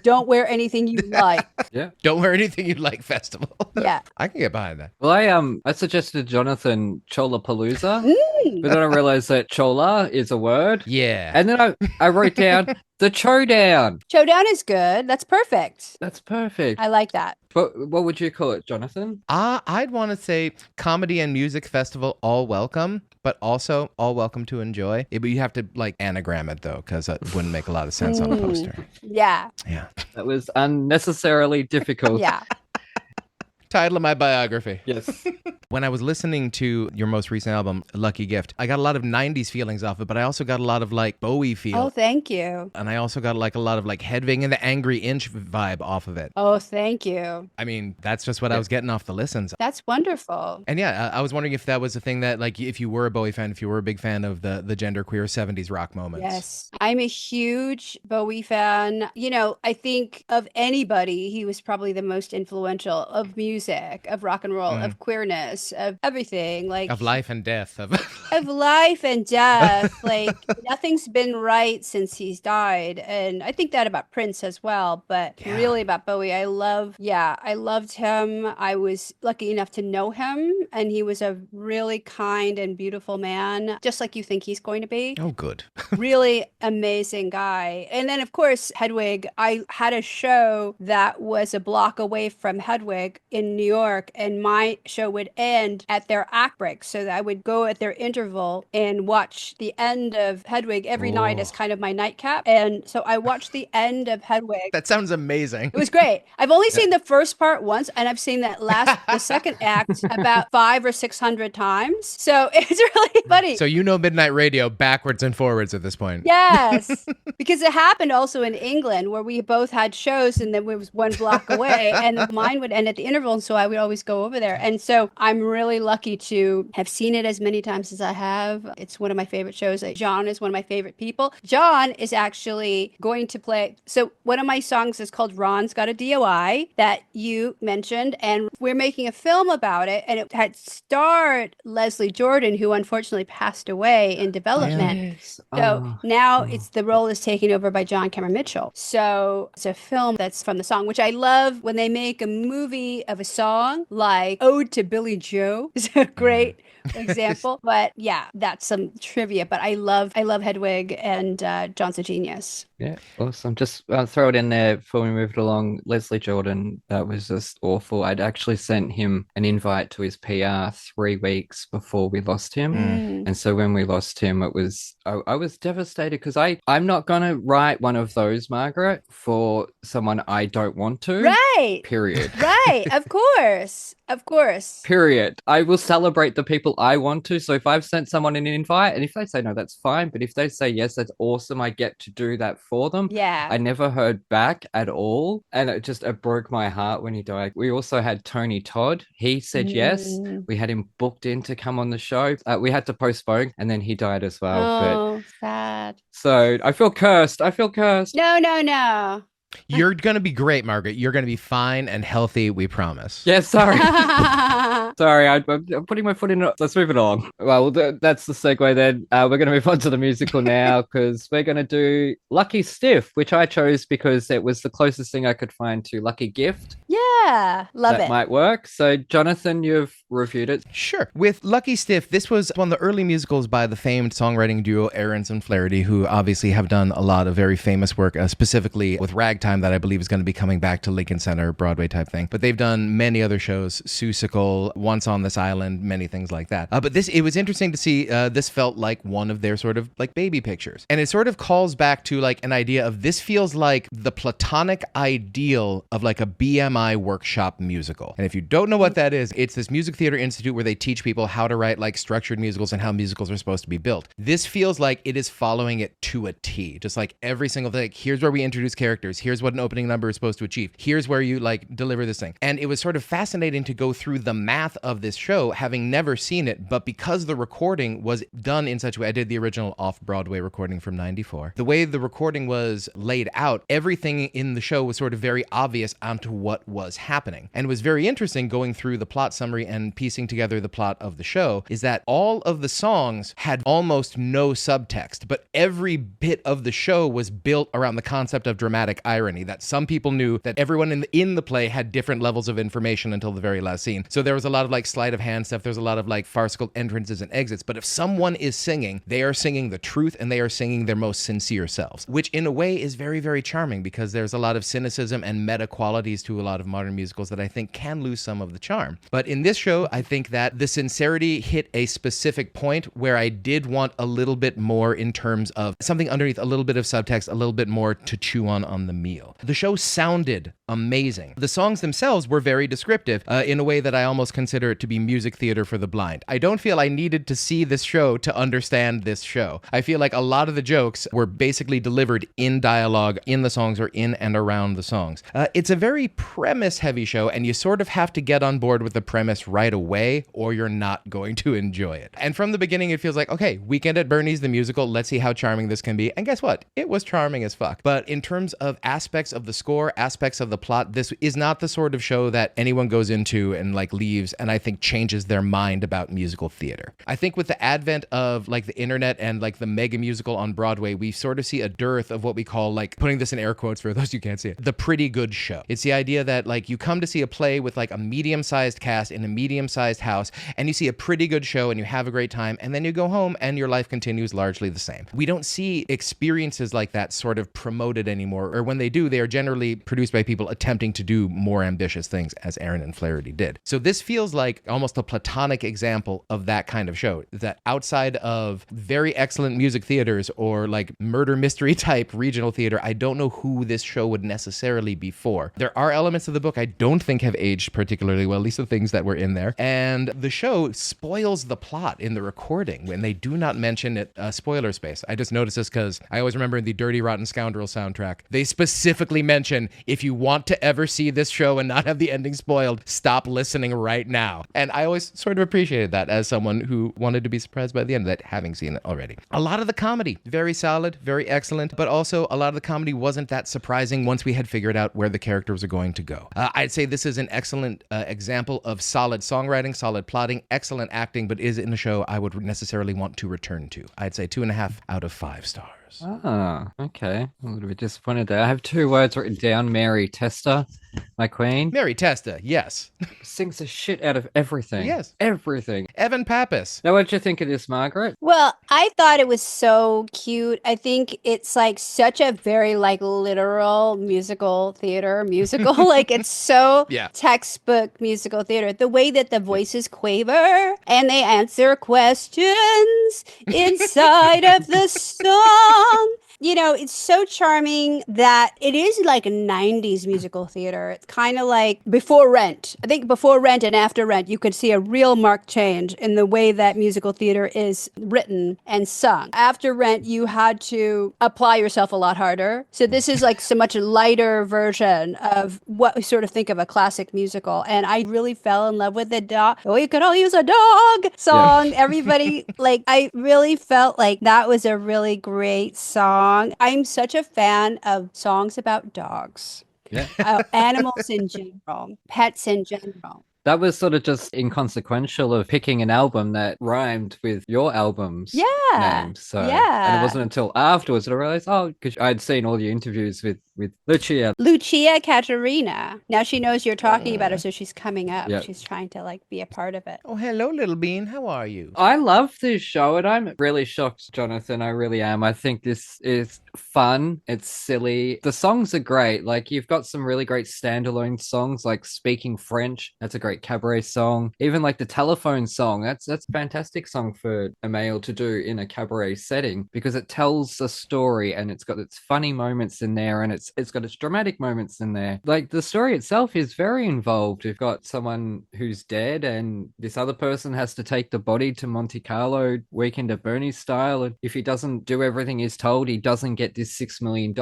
don't wear anything you like. Yeah. Don't wear anything you like festival. Yeah. I can get behind that. Well, I suggested Jonathan Cholapalooza. But then I realized that chola is a word. Yeah. And then I wrote down the Cho-Down. Cho-Down is good. That's perfect. That's perfect. I like that. But what would you call it, Jonathan? I'd want to say comedy and music festival, all welcome, but also all welcome to enjoy. But you have to like anagram it though, because it wouldn't make a lot of sense on a poster. Yeah. Yeah. That was unnecessarily difficult. Yeah. Title of my biography. Yes. When I was listening to your most recent album, Lucky Gift, I got a lot of 90s feelings off it, but I also got a lot of like Bowie feel. Oh, thank you. And I also got like a lot of like Hedwig and the Angry Inch vibe off of it. Oh, thank you. I mean, that's just what I was getting off the listens. That's wonderful. And yeah, I was wondering if that was a thing that like if you were a Bowie fan, if you were a big fan of the genderqueer 70s rock moments. Yes. I'm a huge Bowie fan. You know, I think of anybody, he was probably the most influential of music, of rock and roll, of queerness, of everything. Like Of life and death. of life and death. Like nothing's been right since he's died. And I think that about Prince as well. But really about Bowie, I loved him. I was lucky enough to know him. And he was a really kind and beautiful man, just like you think he's going to be. Oh, good. Really amazing guy. And then, of course, Hedwig. I had a show that was a block away from Hedwig in New York, and my show would end at their act break. So that I would go at their interval and watch the end of Hedwig every night as kind of my nightcap. And so I watched the end of Hedwig. That sounds amazing. It was great. I've only seen the first part once, and I've seen the second act about 500 or 600 times. So it's really funny. So you know Midnight Radio backwards and forwards at this point. Yes, because it happened also in England where we both had shows, and then we was one block away, and mine would end at the interval, and so I would always go over there. And so I'm really lucky to have seen it as many times as I have. It's one of my favorite shows. John is one of my favorite people. John is actually going to play. So one of my songs is called Ron's Got a DOI that you mentioned, and we're making a film about it, and it had starred Leslie Jordan, who unfortunately passed away in development. So now the role is taken over by John Cameron Mitchell. So it's a film that's from the song, which I love. When they make a movie of a song like Ode to Billy Joe is a great example. But yeah, that's some trivia. But I love Hedwig, and John's a genius. Yeah, awesome. Just throw it in there before we moved along. Leslie Jordan, that was just awful. I'd actually sent him an invite to his PR 3 weeks before we lost him. And so when we lost him, I was devastated because I'm not going to write one of those, Margaret, for someone I don't want to. Right. Period. Right. Of course. Of course. Period. I will celebrate the people I want to. So if I've sent someone an invite, and if they say no, that's fine. But if they say yes, that's awesome. I get to do that for them. Yeah. I never heard back at all. And it broke my heart when he died. We also had Tony Todd. He said yes. We had him booked in to come on the show. We had to postpone, and then he died as well. Oh, sad. So I feel cursed. No. You're going to be great, Margaret. You're going to be fine and healthy, we promise. Yeah, sorry. Sorry, I'm putting my foot in it. Let's move it on. Well, that's the segue then. We're going to move on to the musical now because we're going to do Lucky Stiff, which I chose because it was the closest thing I could find to Lucky Gift. Yeah, love that it. Might work. So, Jonathan, you've reviewed it. Sure. With Lucky Stiff, this was one of the early musicals by the famed songwriting duo Aarons and Flaherty, who obviously have done a lot of very famous work, specifically with Ragtime, that I believe is going to be coming back to Lincoln Center, Broadway type thing. But they've done many other shows, Seussical, Once on This Island, many things like that. But it was interesting to see this felt like one of their sort of like baby pictures. And it sort of calls back to like an idea of this feels like the platonic ideal of like a BMI workshop musical. And if you don't know what that is, it's this music theater institute where they teach people how to write like structured musicals and how musicals are supposed to be built. This feels like it is following it to a T. Just like every single thing. Like, here's where we introduce characters. Here's what an opening number is supposed to achieve. Here's where you like deliver this thing. And it was sort of fascinating to go through the math of this show, having never seen it, but because the recording was done in such a way, I did the original Off-Broadway recording from 94. The way the recording was laid out, everything in the show was sort of very obvious onto what was was happening. And it was very interesting going through the plot summary and piecing together the plot of the show, is that all of the songs had almost no subtext, but every bit of the show was built around the concept of dramatic irony, that some people knew that everyone in the play had different levels of information until the very last scene. So there was a lot of like sleight of hand stuff, there's a lot of like farcical entrances and exits, but if someone is singing, they are singing the truth and they are singing their most sincere selves, which in a way is very, very charming, because there's a lot of cynicism and meta qualities to a lot of modern musicals that I think can lose some of the charm. But in this show, I think that the sincerity hit a specific point where I did want a little bit more in terms of something underneath, a little bit of subtext, a little bit more to chew on the meal. The show sounded amazing. The songs themselves were very descriptive in a way that I almost consider it to be music theater for the blind. I don't feel I needed to see this show to understand this show. I feel like a lot of the jokes were basically delivered in dialogue, in the songs, or in and around the songs. It's a very premise-heavy show, and you sort of have to get on board with the premise right away, or you're not going to enjoy it. And from the beginning, it feels like, okay, Weekend at Bernie's the musical, let's see how charming this can be. And guess what? It was charming as fuck. But in terms of aspects of the score, aspects of the plot, this is not the sort of show that anyone goes into and like leaves and I think changes their mind about musical theater. I think with the advent of like the internet and like the mega musical on Broadway, we sort of see a dearth of what we call, like, putting this in air quotes for those who can't see it, the pretty good show. It's the idea that like you come to see a play with like a medium-sized cast in a medium-sized house, and you see a pretty good show and you have a great time, and then you go home and your life continues largely the same. We don't see experiences like that sort of promoted anymore, or when they do, they are generally produced by people attempting to do more ambitious things, as Aaron and Flaherty did. So this feels like almost a platonic example of that kind of show, that outside of very excellent music theaters or like murder mystery type regional theater, I don't know who this show would necessarily be for. There are elements of the book I don't think have aged particularly well, at least the things that were in there. And the show spoils the plot in the recording when they do not mention it, spoiler space. I just noticed this because I always remember in the Dirty Rotten Scoundrel soundtrack, they specifically mention, if you want to ever see this show and not have the ending spoiled, stop listening right now. And I always sort of appreciated that as someone who wanted to be surprised by the end of that, having seen it already. A lot of the comedy, very solid, very excellent, but also a lot of the comedy wasn't that surprising once we had figured out where the characters are going to go. I'd say this is an excellent example of solid songwriting, solid plotting, excellent acting, but is in a show I would necessarily want to return to. I'd say 2.5 out of 5 stars. Ah, okay. I'm a little bit disappointed there. I have 2 words written down. Mary Testa, my queen. Mary Testa, yes. Sings the shit out of everything. Yes. Everything. Evan Pappas. Now, what did you think of this, Margaret? Well, I thought it was so cute. I think it's like such a very like literal musical theater musical. Like it's so textbook musical theater. The way that the voices quaver and they answer questions inside of the song. You know, it's so charming that it is like a 90s musical theater. It's kind of like before Rent. I think before Rent and after Rent, you could see a real marked change in the way that musical theater is written and sung. After Rent, you had to apply yourself a lot harder. So this is like so much lighter version of what we sort of think of a classic musical. And I really fell in love with the dog. Oh, you could all use a dog song. Yeah. Everybody, like, I really felt like that was a really great song. I'm such a fan of songs about dogs, animals in general, pets in general. That was sort of just inconsequential of picking an album that rhymed with your album's name. So, and it wasn't until afterwards that I realized, because I'd seen all your interviews with Lucia. Lucia Caterina. Now she knows you're talking about her, so she's coming up. Yep. She's trying to like be a part of it. Oh, hello, little bean. How are you? I love this show, and I'm really shocked, Jonathan. I really am. I think this is fun. It's silly. The songs are great. Like, you've got some really great standalone songs, like Speaking French. That's a great cabaret song. Even like the telephone song. That's a fantastic song for a male to do in a cabaret setting, because it tells a story and it's got its funny moments in there, and it's got its dramatic moments in there. Like, the story itself is very involved. You've got someone who's dead and this other person has to take the body to Monte Carlo, Weekend at Bernie's style, and if he doesn't do everything he's told, he doesn't get this $6 million.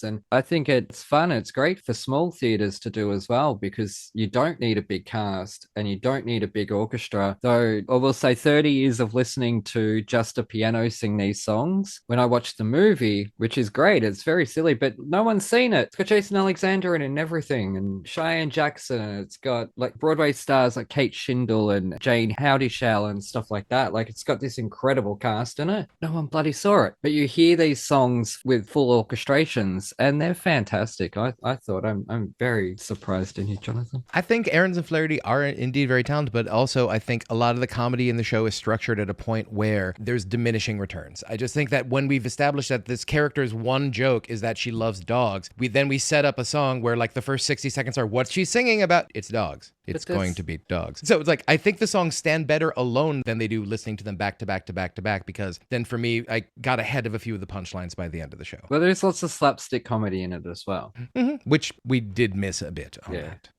And I think it's fun. It's great for small theaters to do as well, because you don't need a big cast. cast and you don't need a big orchestra. Though I will say 30 years of listening to just a piano sing these songs. When I watched the movie, which is great, it's very silly, but no one's seen it. It's got Jason Alexander in it and everything, and Cheyenne Jackson. It's got like Broadway stars like Kate Shindle and Jane Howdyshell and stuff like that. Like it's got this incredible cast in it. No one bloody saw it. But you hear these songs with full orchestrations and they're fantastic. I thought I'm very surprised in you, Jonathan. I think Aarons and Flaherty are indeed very talented, but also I think a lot of the comedy in the show is structured at a point where there's diminishing returns. I just think that when we've established that this character's one joke is that she loves dogs, we set up a song where like the first 60 seconds are what she's singing about. It's dogs. It's going to be dogs. So it's like, I think the songs stand better alone than they do listening to them back to back to back to back, because then for me, I got ahead of a few of the punchlines by the end of the show. Well, there's lots of slapstick comedy in it as well. Mm-hmm. Which we did miss a bit on that.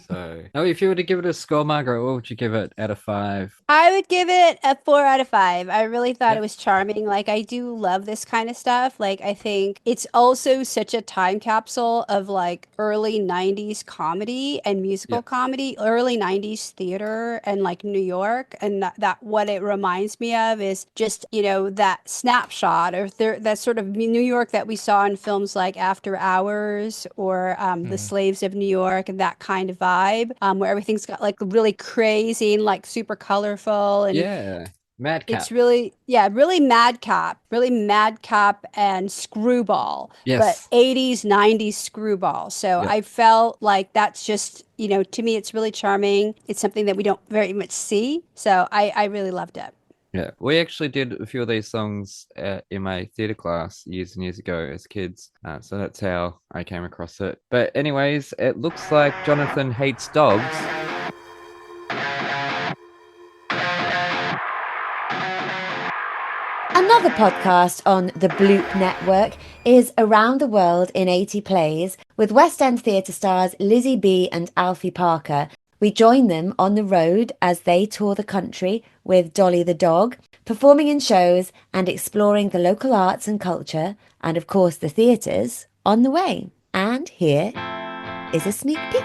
So, now if you were to give it a score, Margaret, what would you give it out of 5? I would give it a 4 out of 5. I really thought it was charming. Like, I do love this kind of stuff. Like, I think it's also such a time capsule of like early 90s comedy and musical comedy, early 90s theater and like New York. And that what it reminds me of is just, you know, that snapshot or that sort of New York that we saw in films like After Hours or The Slaves of New York, and that kind of vibe, where everything's got like really crazy and like super colorful and madcap. It's really madcap and screwball, but 80s 90s screwball. So I felt like that's just, you know, to me it's really charming. It's something that we don't very much see, so I really loved it. Yeah, we actually did a few of these songs in my theatre class years and years ago as kids. So that's how I came across it. But anyways, it looks like Jonathan hates dogs. Another podcast on the Bloop Network is Around the World in 80 Plays with West End theatre stars Lizzie B and Alfie Parker. We join them on the road as they tour the country with Dolly the dog, performing in shows and exploring the local arts and culture, and of course the theatres on the way. And here is a sneak peek.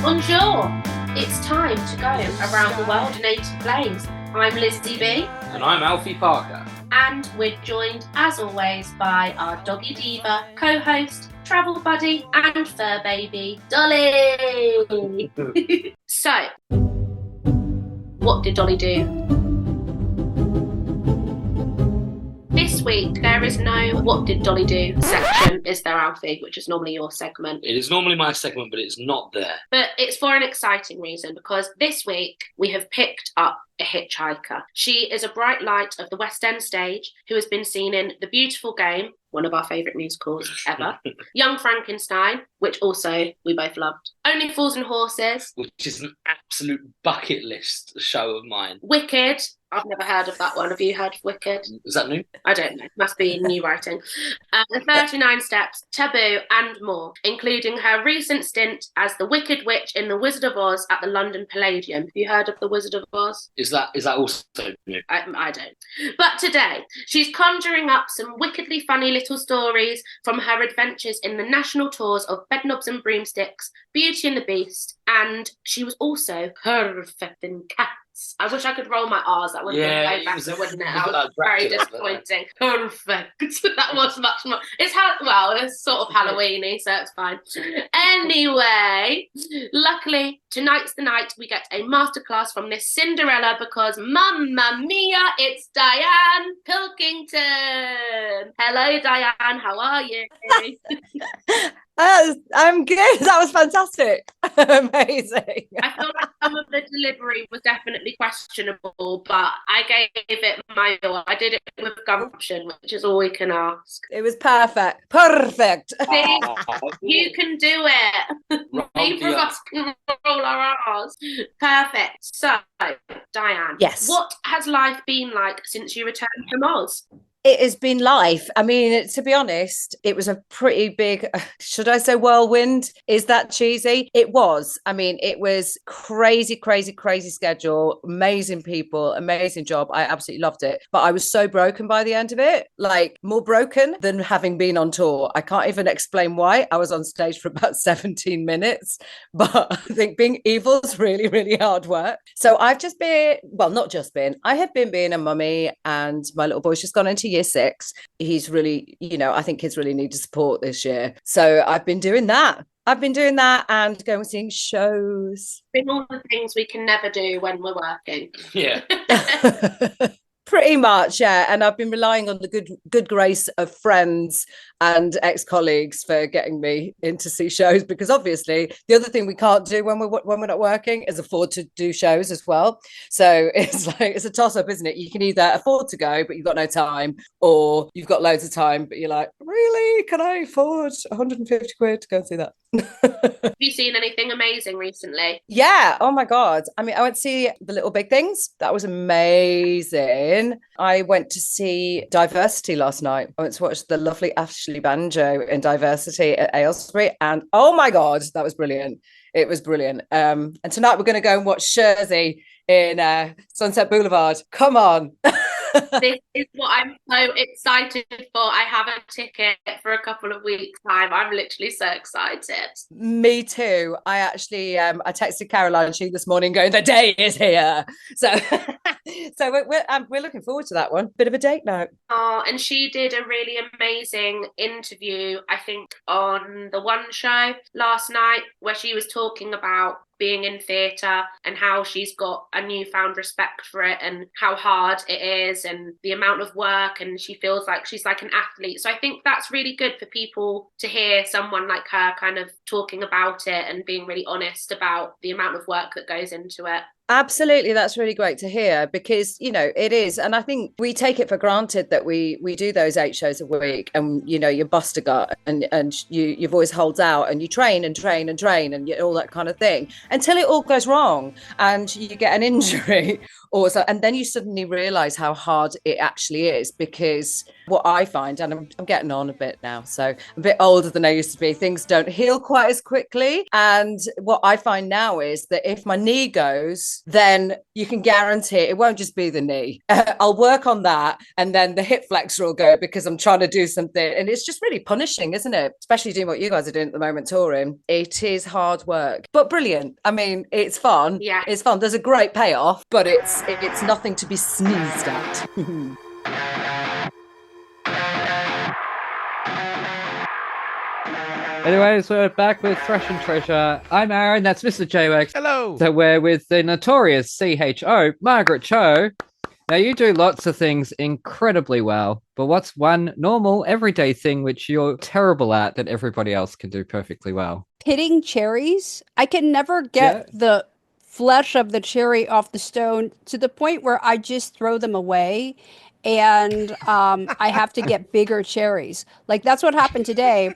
Bonjour! It's time to go around the world in 80 plays. I'm Lizzie B. And I'm Alfie Parker. And we're joined, as always, by our doggy diva, co-host, travel buddy, and fur baby, Dolly! So, what did Dolly do? This week, there is no What Did Dolly Do section, is there, Alfie, which is normally your segment. It is normally my segment, but it's not there. But it's for an exciting reason, because this week we have picked up a hitchhiker. She is a bright light of the West End stage who has been seen in The Beautiful Game, one of our favourite musicals ever, Young Frankenstein, which also we both loved, Only Fools and Horses, which is an absolute bucket list show of mine. Wicked. I've never heard of that one. Have you heard of Wicked? Is that new? I don't know. Must be new writing. The 39 Steps, Taboo, and more, including her recent stint as the Wicked Witch in The Wizard of Oz at the London Palladium. Have you heard of The Wizard of Oz? Is that also new? I don't. But today, she's conjuring up some wickedly funny little stories from her adventures in the national tours of Bedknobs and Broomsticks, Beauty and the Beast, and she was also perfect in Cats. I wish I could roll my R's. That would have been way better, wouldn't it? That was very disappointing. Perfect. That was much more. It's sort of Halloween-y, so it's fine. Anyway, luckily, tonight's the night we get a masterclass from this Cinderella because, mamma mia, it's Diane Pilkington. Hello, Diane. How are you? I'm good. That was fantastic. Amazing. I feel like some of the delivery was definitely questionable, but I gave it my all. I did it with gumption, which is all we can ask. It was perfect. Perfect. See, you can do it. Neither of us can roll our R's. Perfect. So, Diane. Yes. What has life been like since you returned from Oz? It has been life. I mean, to be honest, it was a pretty big, should I say whirlwind? Is that cheesy? It was. I mean, it was crazy schedule, amazing people, amazing job. I absolutely loved it. But I was so broken by the end of it, like more broken than having been on tour. I can't even explain why. I was on stage for about 17 minutes, but I think being evil is really, really hard work. So I've just been, well, not just been, I have been being a mummy, and my little boy's just gone into year 6. He's really, I think kids really need to support this year. So I've been doing that. And going and seeing shows. Been all the things we can never do when we're working. Yeah. Pretty much, yeah. And I've been relying on the good grace of friends and ex-colleagues for getting me in to see shows, because obviously the other thing we can't do when we're not working is afford to do shows as well. So it's a toss-up, isn't it? You can either afford to go but you've got no time, or you've got loads of time but you're like, really, can I afford 150 quid to go and see that? Have you seen anything amazing recently? Yeah. Oh my God. I mean, I went to see The Little Big Things. That was amazing. I went to see Diversity last night. I went to watch the lovely Ashley Banjo in Diversity at Aylesbury. And oh my God, that was brilliant. It was brilliant. And tonight we're going to go and watch Jersey in Sunset Boulevard. Come on. This is what I'm so excited for. I have a ticket for a couple of weeks' time. I'm literally so excited. Me too. I actually I texted Caroline Sheen this morning going, the day is here. So we're looking forward to that one. Bit of a date night. Oh, and she did a really amazing interview, I think, on the One Show last night, where she was talking about being in theatre and how she's got a newfound respect for it and how hard it is and the amount of work, and she feels like she's like an athlete. So I think that's really good for people to hear someone like her kind of talking about it and being really honest about the amount of work that goes into it. Absolutely, that's really great to hear, because it is, and I think we take it for granted that we do those 8 shows a week, and you bust a gut and your voice holds out, and you train and all that kind of thing until it all goes wrong and you get an injury or so, and then you suddenly realize how hard it actually is. Because what I find, and I'm getting on a bit now, so I'm a bit older than I used to be, things don't heal quite as quickly. And what I find now is that if my knee goes, then you can guarantee it won't just be the knee. I'll work on that, and then the hip flexor will go, because I'm trying to do something, and it's just really punishing, isn't it? Especially doing what you guys are doing at the moment, touring. It is hard work, but brilliant. I mean, it's fun. Yeah, it's fun. There's a great payoff, but it's nothing to be sneezed at. Anyways, we're back with Thresh and Treasure. I'm Aaron, that's Mr. JWX. Hello. So we're with the notorious CHO, Margaret Cho. Now, you do lots of things incredibly well, but what's one normal, everyday thing which you're terrible at that everybody else can do perfectly well? Pitting cherries. I can never get the flesh of the cherry off the stone to the point where I just throw them away, and I have to get bigger cherries. Like, that's what happened today.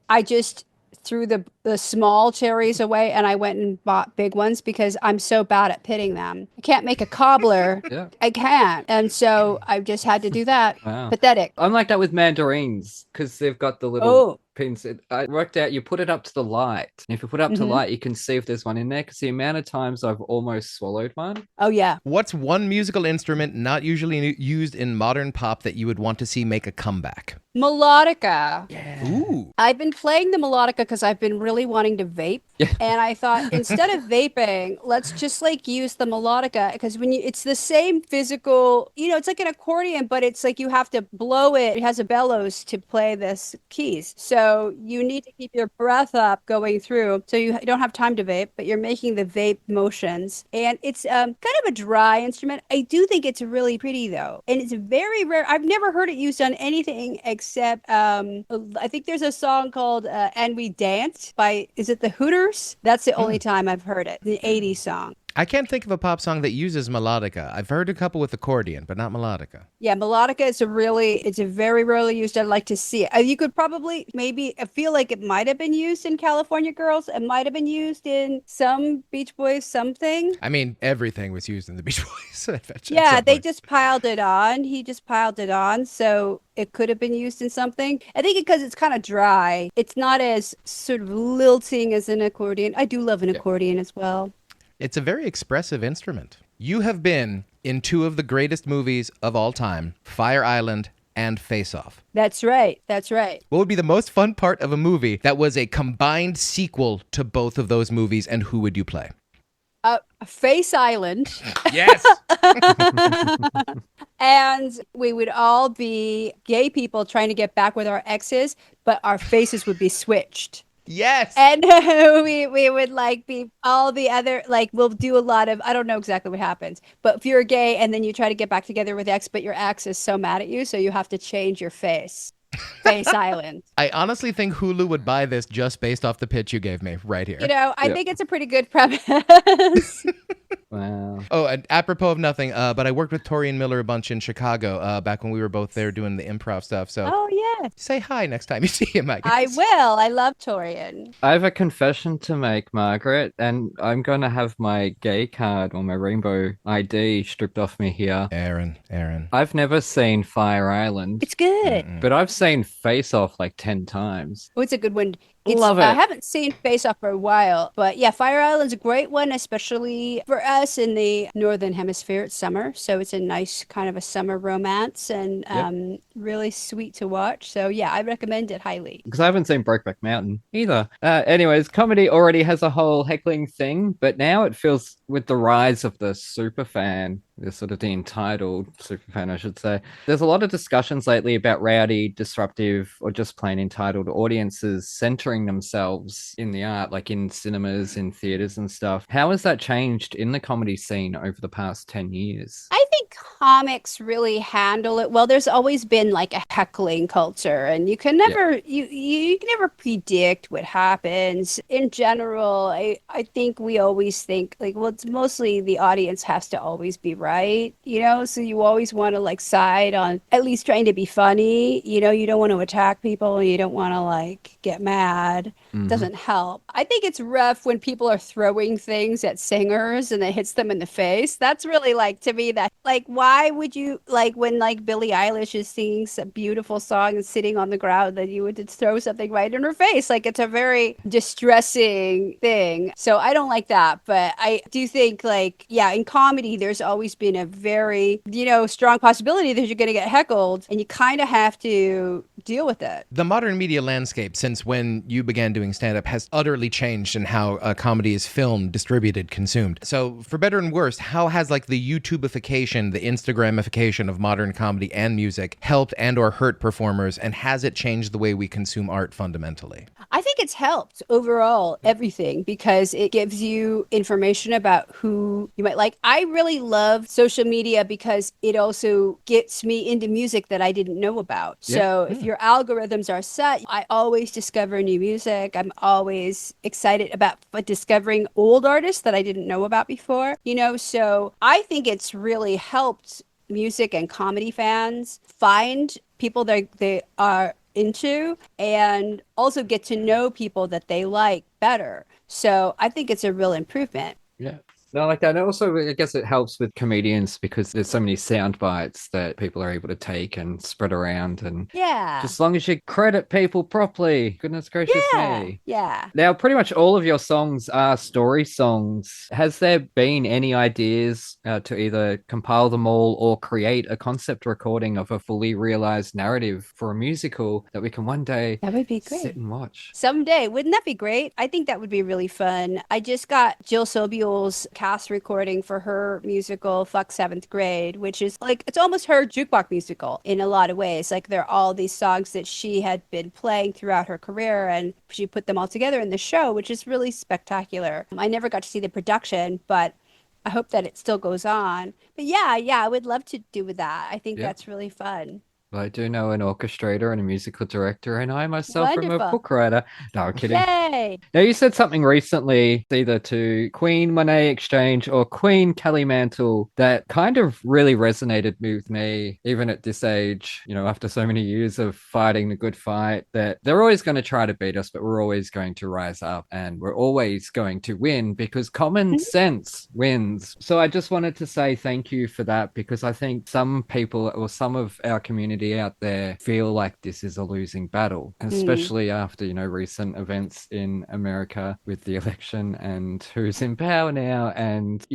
I just threw the small cherries away, and I went and bought big ones because I'm so bad at pitting them. I can't make a cobbler. I can't. And so I just had to do that. Wow. Pathetic. I'm like that with mandarins, because they've got the little pins. I worked out you put it up to the light. And if you put it up to light, you can see if there's one in there, because the amount of times I've almost swallowed one. Oh, yeah. What's one musical instrument not usually used in modern pop that you would want to see make a comeback? Melodica. Yeah. Ooh. I've been playing the melodica because I've been really wanting to vape. And I thought, instead of vaping, let's just like use the melodica, because when it's the same physical, it's like an accordion, but it's like you have to blow it. It has a bellows to play this keys. So you need to keep your breath up going through. So you don't have time to vape, but you're making the vape motions. And it's kind of a dry instrument. I do think it's really pretty though. And it's very rare. I've never heard it used on anything except I think there's a song called And We Danced by, is it the Hooters? That's the only time I've heard it. The 80s song. I can't think of a pop song that uses melodica. I've heard a couple with accordion, but not melodica. Yeah, melodica is it's a very rarely used. I'd like to see it. You could probably, maybe, I feel like it might have been used in California Girls. It might have been used in some Beach Boys something. I mean, everything was used in the Beach Boys. Yeah, they just piled it on. He just piled it on. So it could have been used in something. I think because it's kind of dry, it's not as sort of lilting as an accordion. I do love an accordion as well. It's a very expressive instrument. You have been in two of the greatest movies of all time, Fire Island and Face Off. That's right. That's right. What would be the most fun part of a movie that was a combined sequel to both of those movies, and who would you play? Face Island. Yes. And we would all be gay people trying to get back with our exes, but our faces would be switched. Yes. And we would like be all the other, like, we'll do a lot of, I don't know exactly what happens, but if you're gay and then you try to get back together with ex, but your ex is so mad at you, so you have to change your face. Face Island. I honestly think Hulu would buy this just based off the pitch you gave me right here. You know, I think it's a pretty good premise. Wow. Oh, and apropos of nothing, but I worked with Tori and Miller a bunch in Chicago back when we were both there doing the improv stuff. So yeah. Say hi next time you see him, I guess. I will. I love Torian. I have a confession to make, Margaret, and I'm going to have my gay card or my rainbow ID stripped off me here. Aaron. I've never seen Fire Island. It's good. But I've seen Face Off like 10 times. Oh, it's a good one. Love it. I haven't seen Face Off for a while, but yeah, Fire Island's a great one, especially for us in the Northern Hemisphere. It's summer, so it's a nice kind of a summer romance and really sweet to watch. So yeah, I recommend it highly. Because I haven't seen Brokeback Mountain either. Anyways, comedy already has a whole heckling thing, but now it feels with the rise of the superfan, the sort of the entitled superfan, I should say. There's a lot of discussions lately about rowdy, disruptive, or just plain entitled audiences centering themselves in the art, like in cinemas, in theaters and stuff. How has that changed in the comedy scene over the past 10 years? I think comics really handle it well. There's always been like a heckling culture, and you can never you can never predict what happens. In general, I think we always think like, well, it's mostly the audience has to always be right, you know, so you always want to like side on at least trying to be funny, you know, you don't want to attack people, you don't want to like get mad. Doesn't help. I think it's rough when people are throwing things at singers and it hits them in the face. That's really like, to me, that like, why would you, like when like Billie Eilish is singing some beautiful song and sitting on the ground, that you would just throw something right in her face? Like, it's a very distressing thing. So I don't like that. But I do think like, yeah, in comedy, there's always been a very, you know, strong possibility that you're going to get heckled, and you kind of have to deal with it. The modern media landscape, since when you began doing stand-up, has utterly changed in how comedy is filmed, distributed, consumed. So for better and worse, how has like the YouTubeification, the Instagramification of modern comedy and music helped and or hurt performers, and has it changed the way we consume art fundamentally? I think it's helped overall everything, because it gives you information about who you might like. I really love social media because it also gets me into music that I didn't know about. So if your algorithms are set, I always discover new music. I'm always excited about discovering old artists that I didn't know about before, you know, so I think it's really helped music and comedy fans find people that they are into, and also get to know people that they like better. So I think it's a real improvement. Yeah. No, like that. And also, I guess it helps with comedians because there's so many sound bites that people are able to take and spread around. And yeah, just as long as you credit people properly, goodness gracious me. Yeah. Now, pretty much all of your songs are story songs. Has there been any ideas to either compile them all or create a concept recording of a fully realized narrative for a musical that we can one day that would be great. Sit and watch? Someday. Wouldn't that be great? I think that would be really fun. I just got Jill Sobiel's cast recording for her musical Fuck Seventh Grade, which is like, it's almost her jukebox musical in a lot of ways. Like, there are all these songs that she had been playing throughout her career, and she put them all together in the show, which is really spectacular. I never got to see the production, but I hope that it still goes on. But yeah, I would love to do with that. I think that's really fun. I do know an orchestrator and a musical director, and I myself am a Wonderful. book writer. No, I'm kidding. Yay! Now, you said something recently, either to Queen Monet Exchange or Queen Kelly Mantle, that kind of really resonated with me, even at this age, after so many years of fighting the good fight, that they're always going to try to beat us, but we're always going to rise up and we're always going to win because common sense wins. So I just wanted to say thank you for that, because I think some people or some of our community out there feel like this is a losing battle, especially after, recent events in America with the election and who's in power now. And,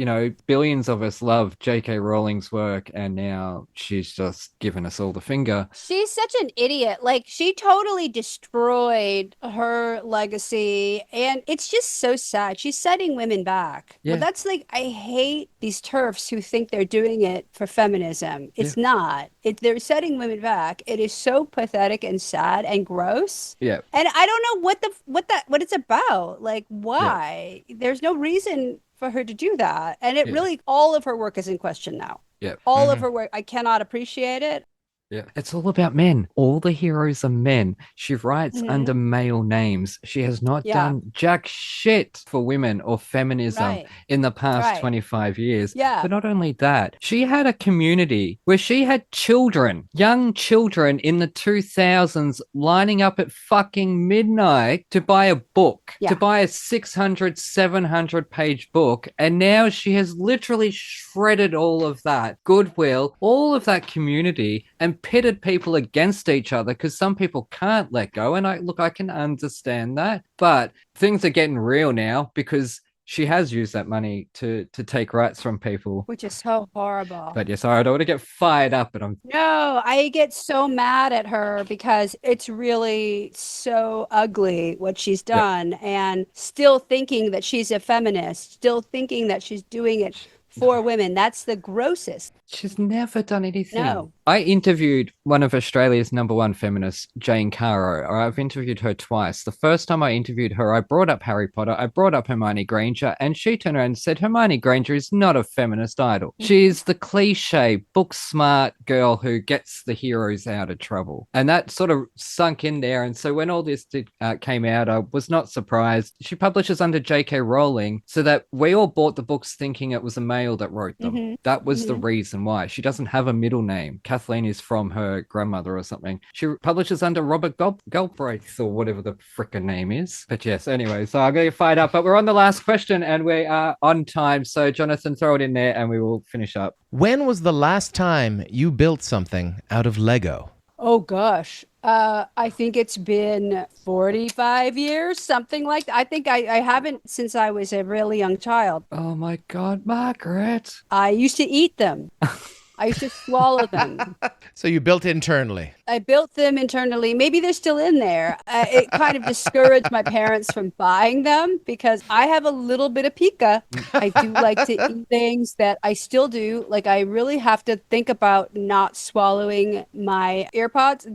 billions of us love J.K. Rowling's work, and now she's just given us all the finger. She's such an idiot. Like, she totally destroyed her legacy, and it's just so sad. She's setting women back. Yeah. Well, that's like, I hate these TERFs who think they're doing it for feminism. It's not. They're setting women back. It is so pathetic and sad and gross. Yeah. And I don't know what it's about. Like, why? There's no reason for her to do that. And it really, all of her work is in question now. Yeah. All of her work, I cannot appreciate it. Yeah. It's all about men. All the heroes are men. She writes under male names. She has not done jack shit for women or feminism in the past 25 years. Yeah. But not only that, she had a community where she had children, young children in the 2000s lining up at fucking midnight to buy a book, to buy a 600, 700 page book. And now she has literally shredded all of that goodwill, all of that community, and pitted people against each other because some people can't let go. And I can understand that. But things are getting real now because she has used that money to take rights from people. Which is so horrible. But yes, I don't want to get fired up, but No, I get so mad at her because it's really so ugly what she's done, and still thinking that she's a feminist, still thinking that she's doing it for women. That's the grossest. She's never done anything. No. I interviewed one of Australia's #1 feminists, Jane Caro. I've interviewed her twice. The first time I interviewed her, I brought up Harry Potter, I brought up Hermione Granger, and she turned around and said Hermione Granger is not a feminist idol. She's the cliche, book smart girl who gets the heroes out of trouble. And that sort of sunk in there. And so when all this came out, I was not surprised. She publishes under J.K. Rowling so that we all bought the books thinking it was a male that wrote them. That was the reason why. She doesn't have a middle name. Kathleen is from her grandmother or something. She publishes under Robert Galbraith or whatever the frickin' name is. But yes, anyway, so I'm going to get fired up. But we're on the last question and we are on time. So Jonathan, throw it in there and we will finish up. When was the last time you built something out of Lego? Oh, gosh. I think it's been 45 years, something like that. I think I haven't since I was a really young child. Oh my God, Margaret. I used to eat them. I used to swallow them. So you built internally. I built them internally. Maybe they're still in there. It kind of discouraged my parents from buying them because I have a little bit of pica. I do like to eat things that I still do. Like, I really have to think about not swallowing my earpods,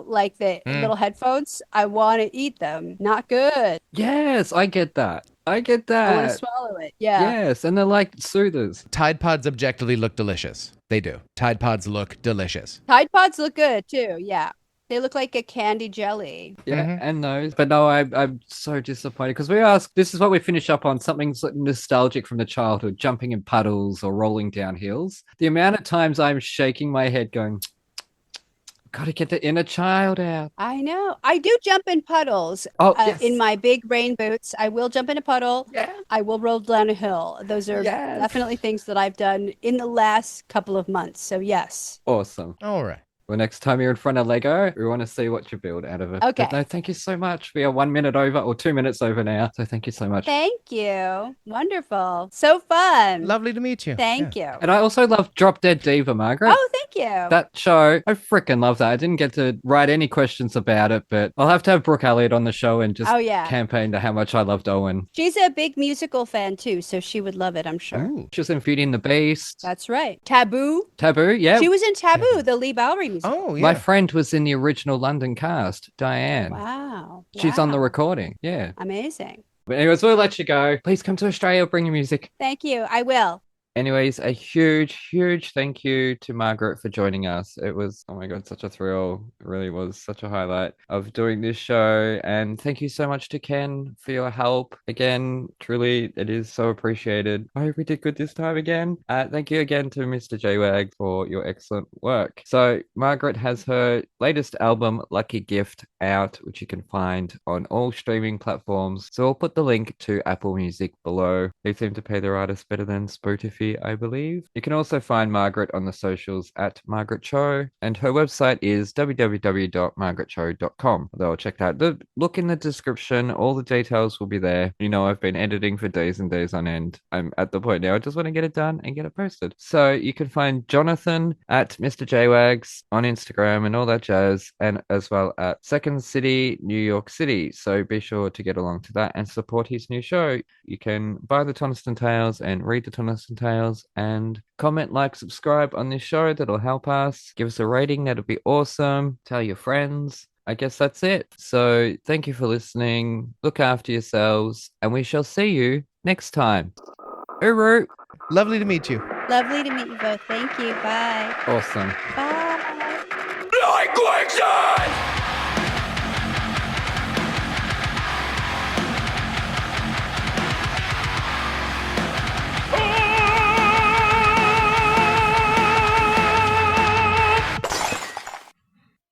like the little headphones. I want to eat them. Not good. Yes, I get that. I get that. I want to swallow it. Yeah. Yes, and they're like soothers. Tide Pods objectively look delicious. They do. Tide Pods look delicious. Tide Pods look good too. Yeah. They look like a candy jelly. Yeah, and those. But no, I'm so disappointed because we asked, this is what we finish up on, something nostalgic from the childhood, jumping in puddles or rolling down hills. The amount of times I'm shaking my head going, gotta get the inner child out. I know. I do jump in puddles. Yes. In my big rain boots. I will jump in a puddle. Yeah. I will roll down a hill. Those are definitely things that I've done in the last couple of months. So yes. Awesome. All right. Well, next time you're in front of Lego, we want to see what you build out of it. Okay. But no, thank you so much. We are 1 minute over or 2 minutes over now. So thank you so much. Thank you. Wonderful. So fun. Lovely to meet you. Thank you. And I also love Drop Dead Diva, Margaret. Oh, thank you. That show, I freaking love that. I didn't get to write any questions about it, but I'll have to have Brooke Elliott on the show and just campaign to how much I loved Owen. She's a big musical fan too, so she would love it, I'm sure. Ooh. She was in Beauty and the Beast. That's right. Taboo. Taboo, yeah. She was in Taboo, the Lee Bowery musical. Oh, yeah. My friend was in the original London cast, Diane. Wow. She's on the recording. Yeah. Amazing. But anyways, we'll let you go. Please come to Australia, bring your music. Thank you. I will. Anyways, a huge thank you to Margaret for joining us. It was, oh my God, such a thrill. It really was such a highlight of doing this show. And thank you so much to Ken for your help. Again, truly, it is so appreciated. I hope we did good this time again. Thank you again to Mr. J-Wag for your excellent work. So Margaret has her latest album, Lucky Gift, out, which you can find on all streaming platforms. So I'll put the link to Apple Music below. They seem to pay their artists better than Spotify, I believe. You can also find Margaret on the socials at Margaret Cho, and her website is www.margaretcho.com. Although I'll check that. Look in the description, all the details will be there. You know, I've been editing for days and days on end. I'm at the point now, I just want to get it done and get it posted. So you can find Jonathan at Mr. J-Wags on Instagram and all that jazz, and as well at Second City, New York City. So be sure to get along to that and support his new show. You can buy the Toniston Tales and read the Toniston Tales and comment, like, subscribe on this show. That'll help us. Give us a rating. That'll be awesome. Tell your friends. I guess that's it. So thank you for listening. Look after yourselves, and we shall see you next time. Uru. Lovely to meet you. Lovely to meet you both. Thank you. Bye. Awesome. Bye. Like quicksand!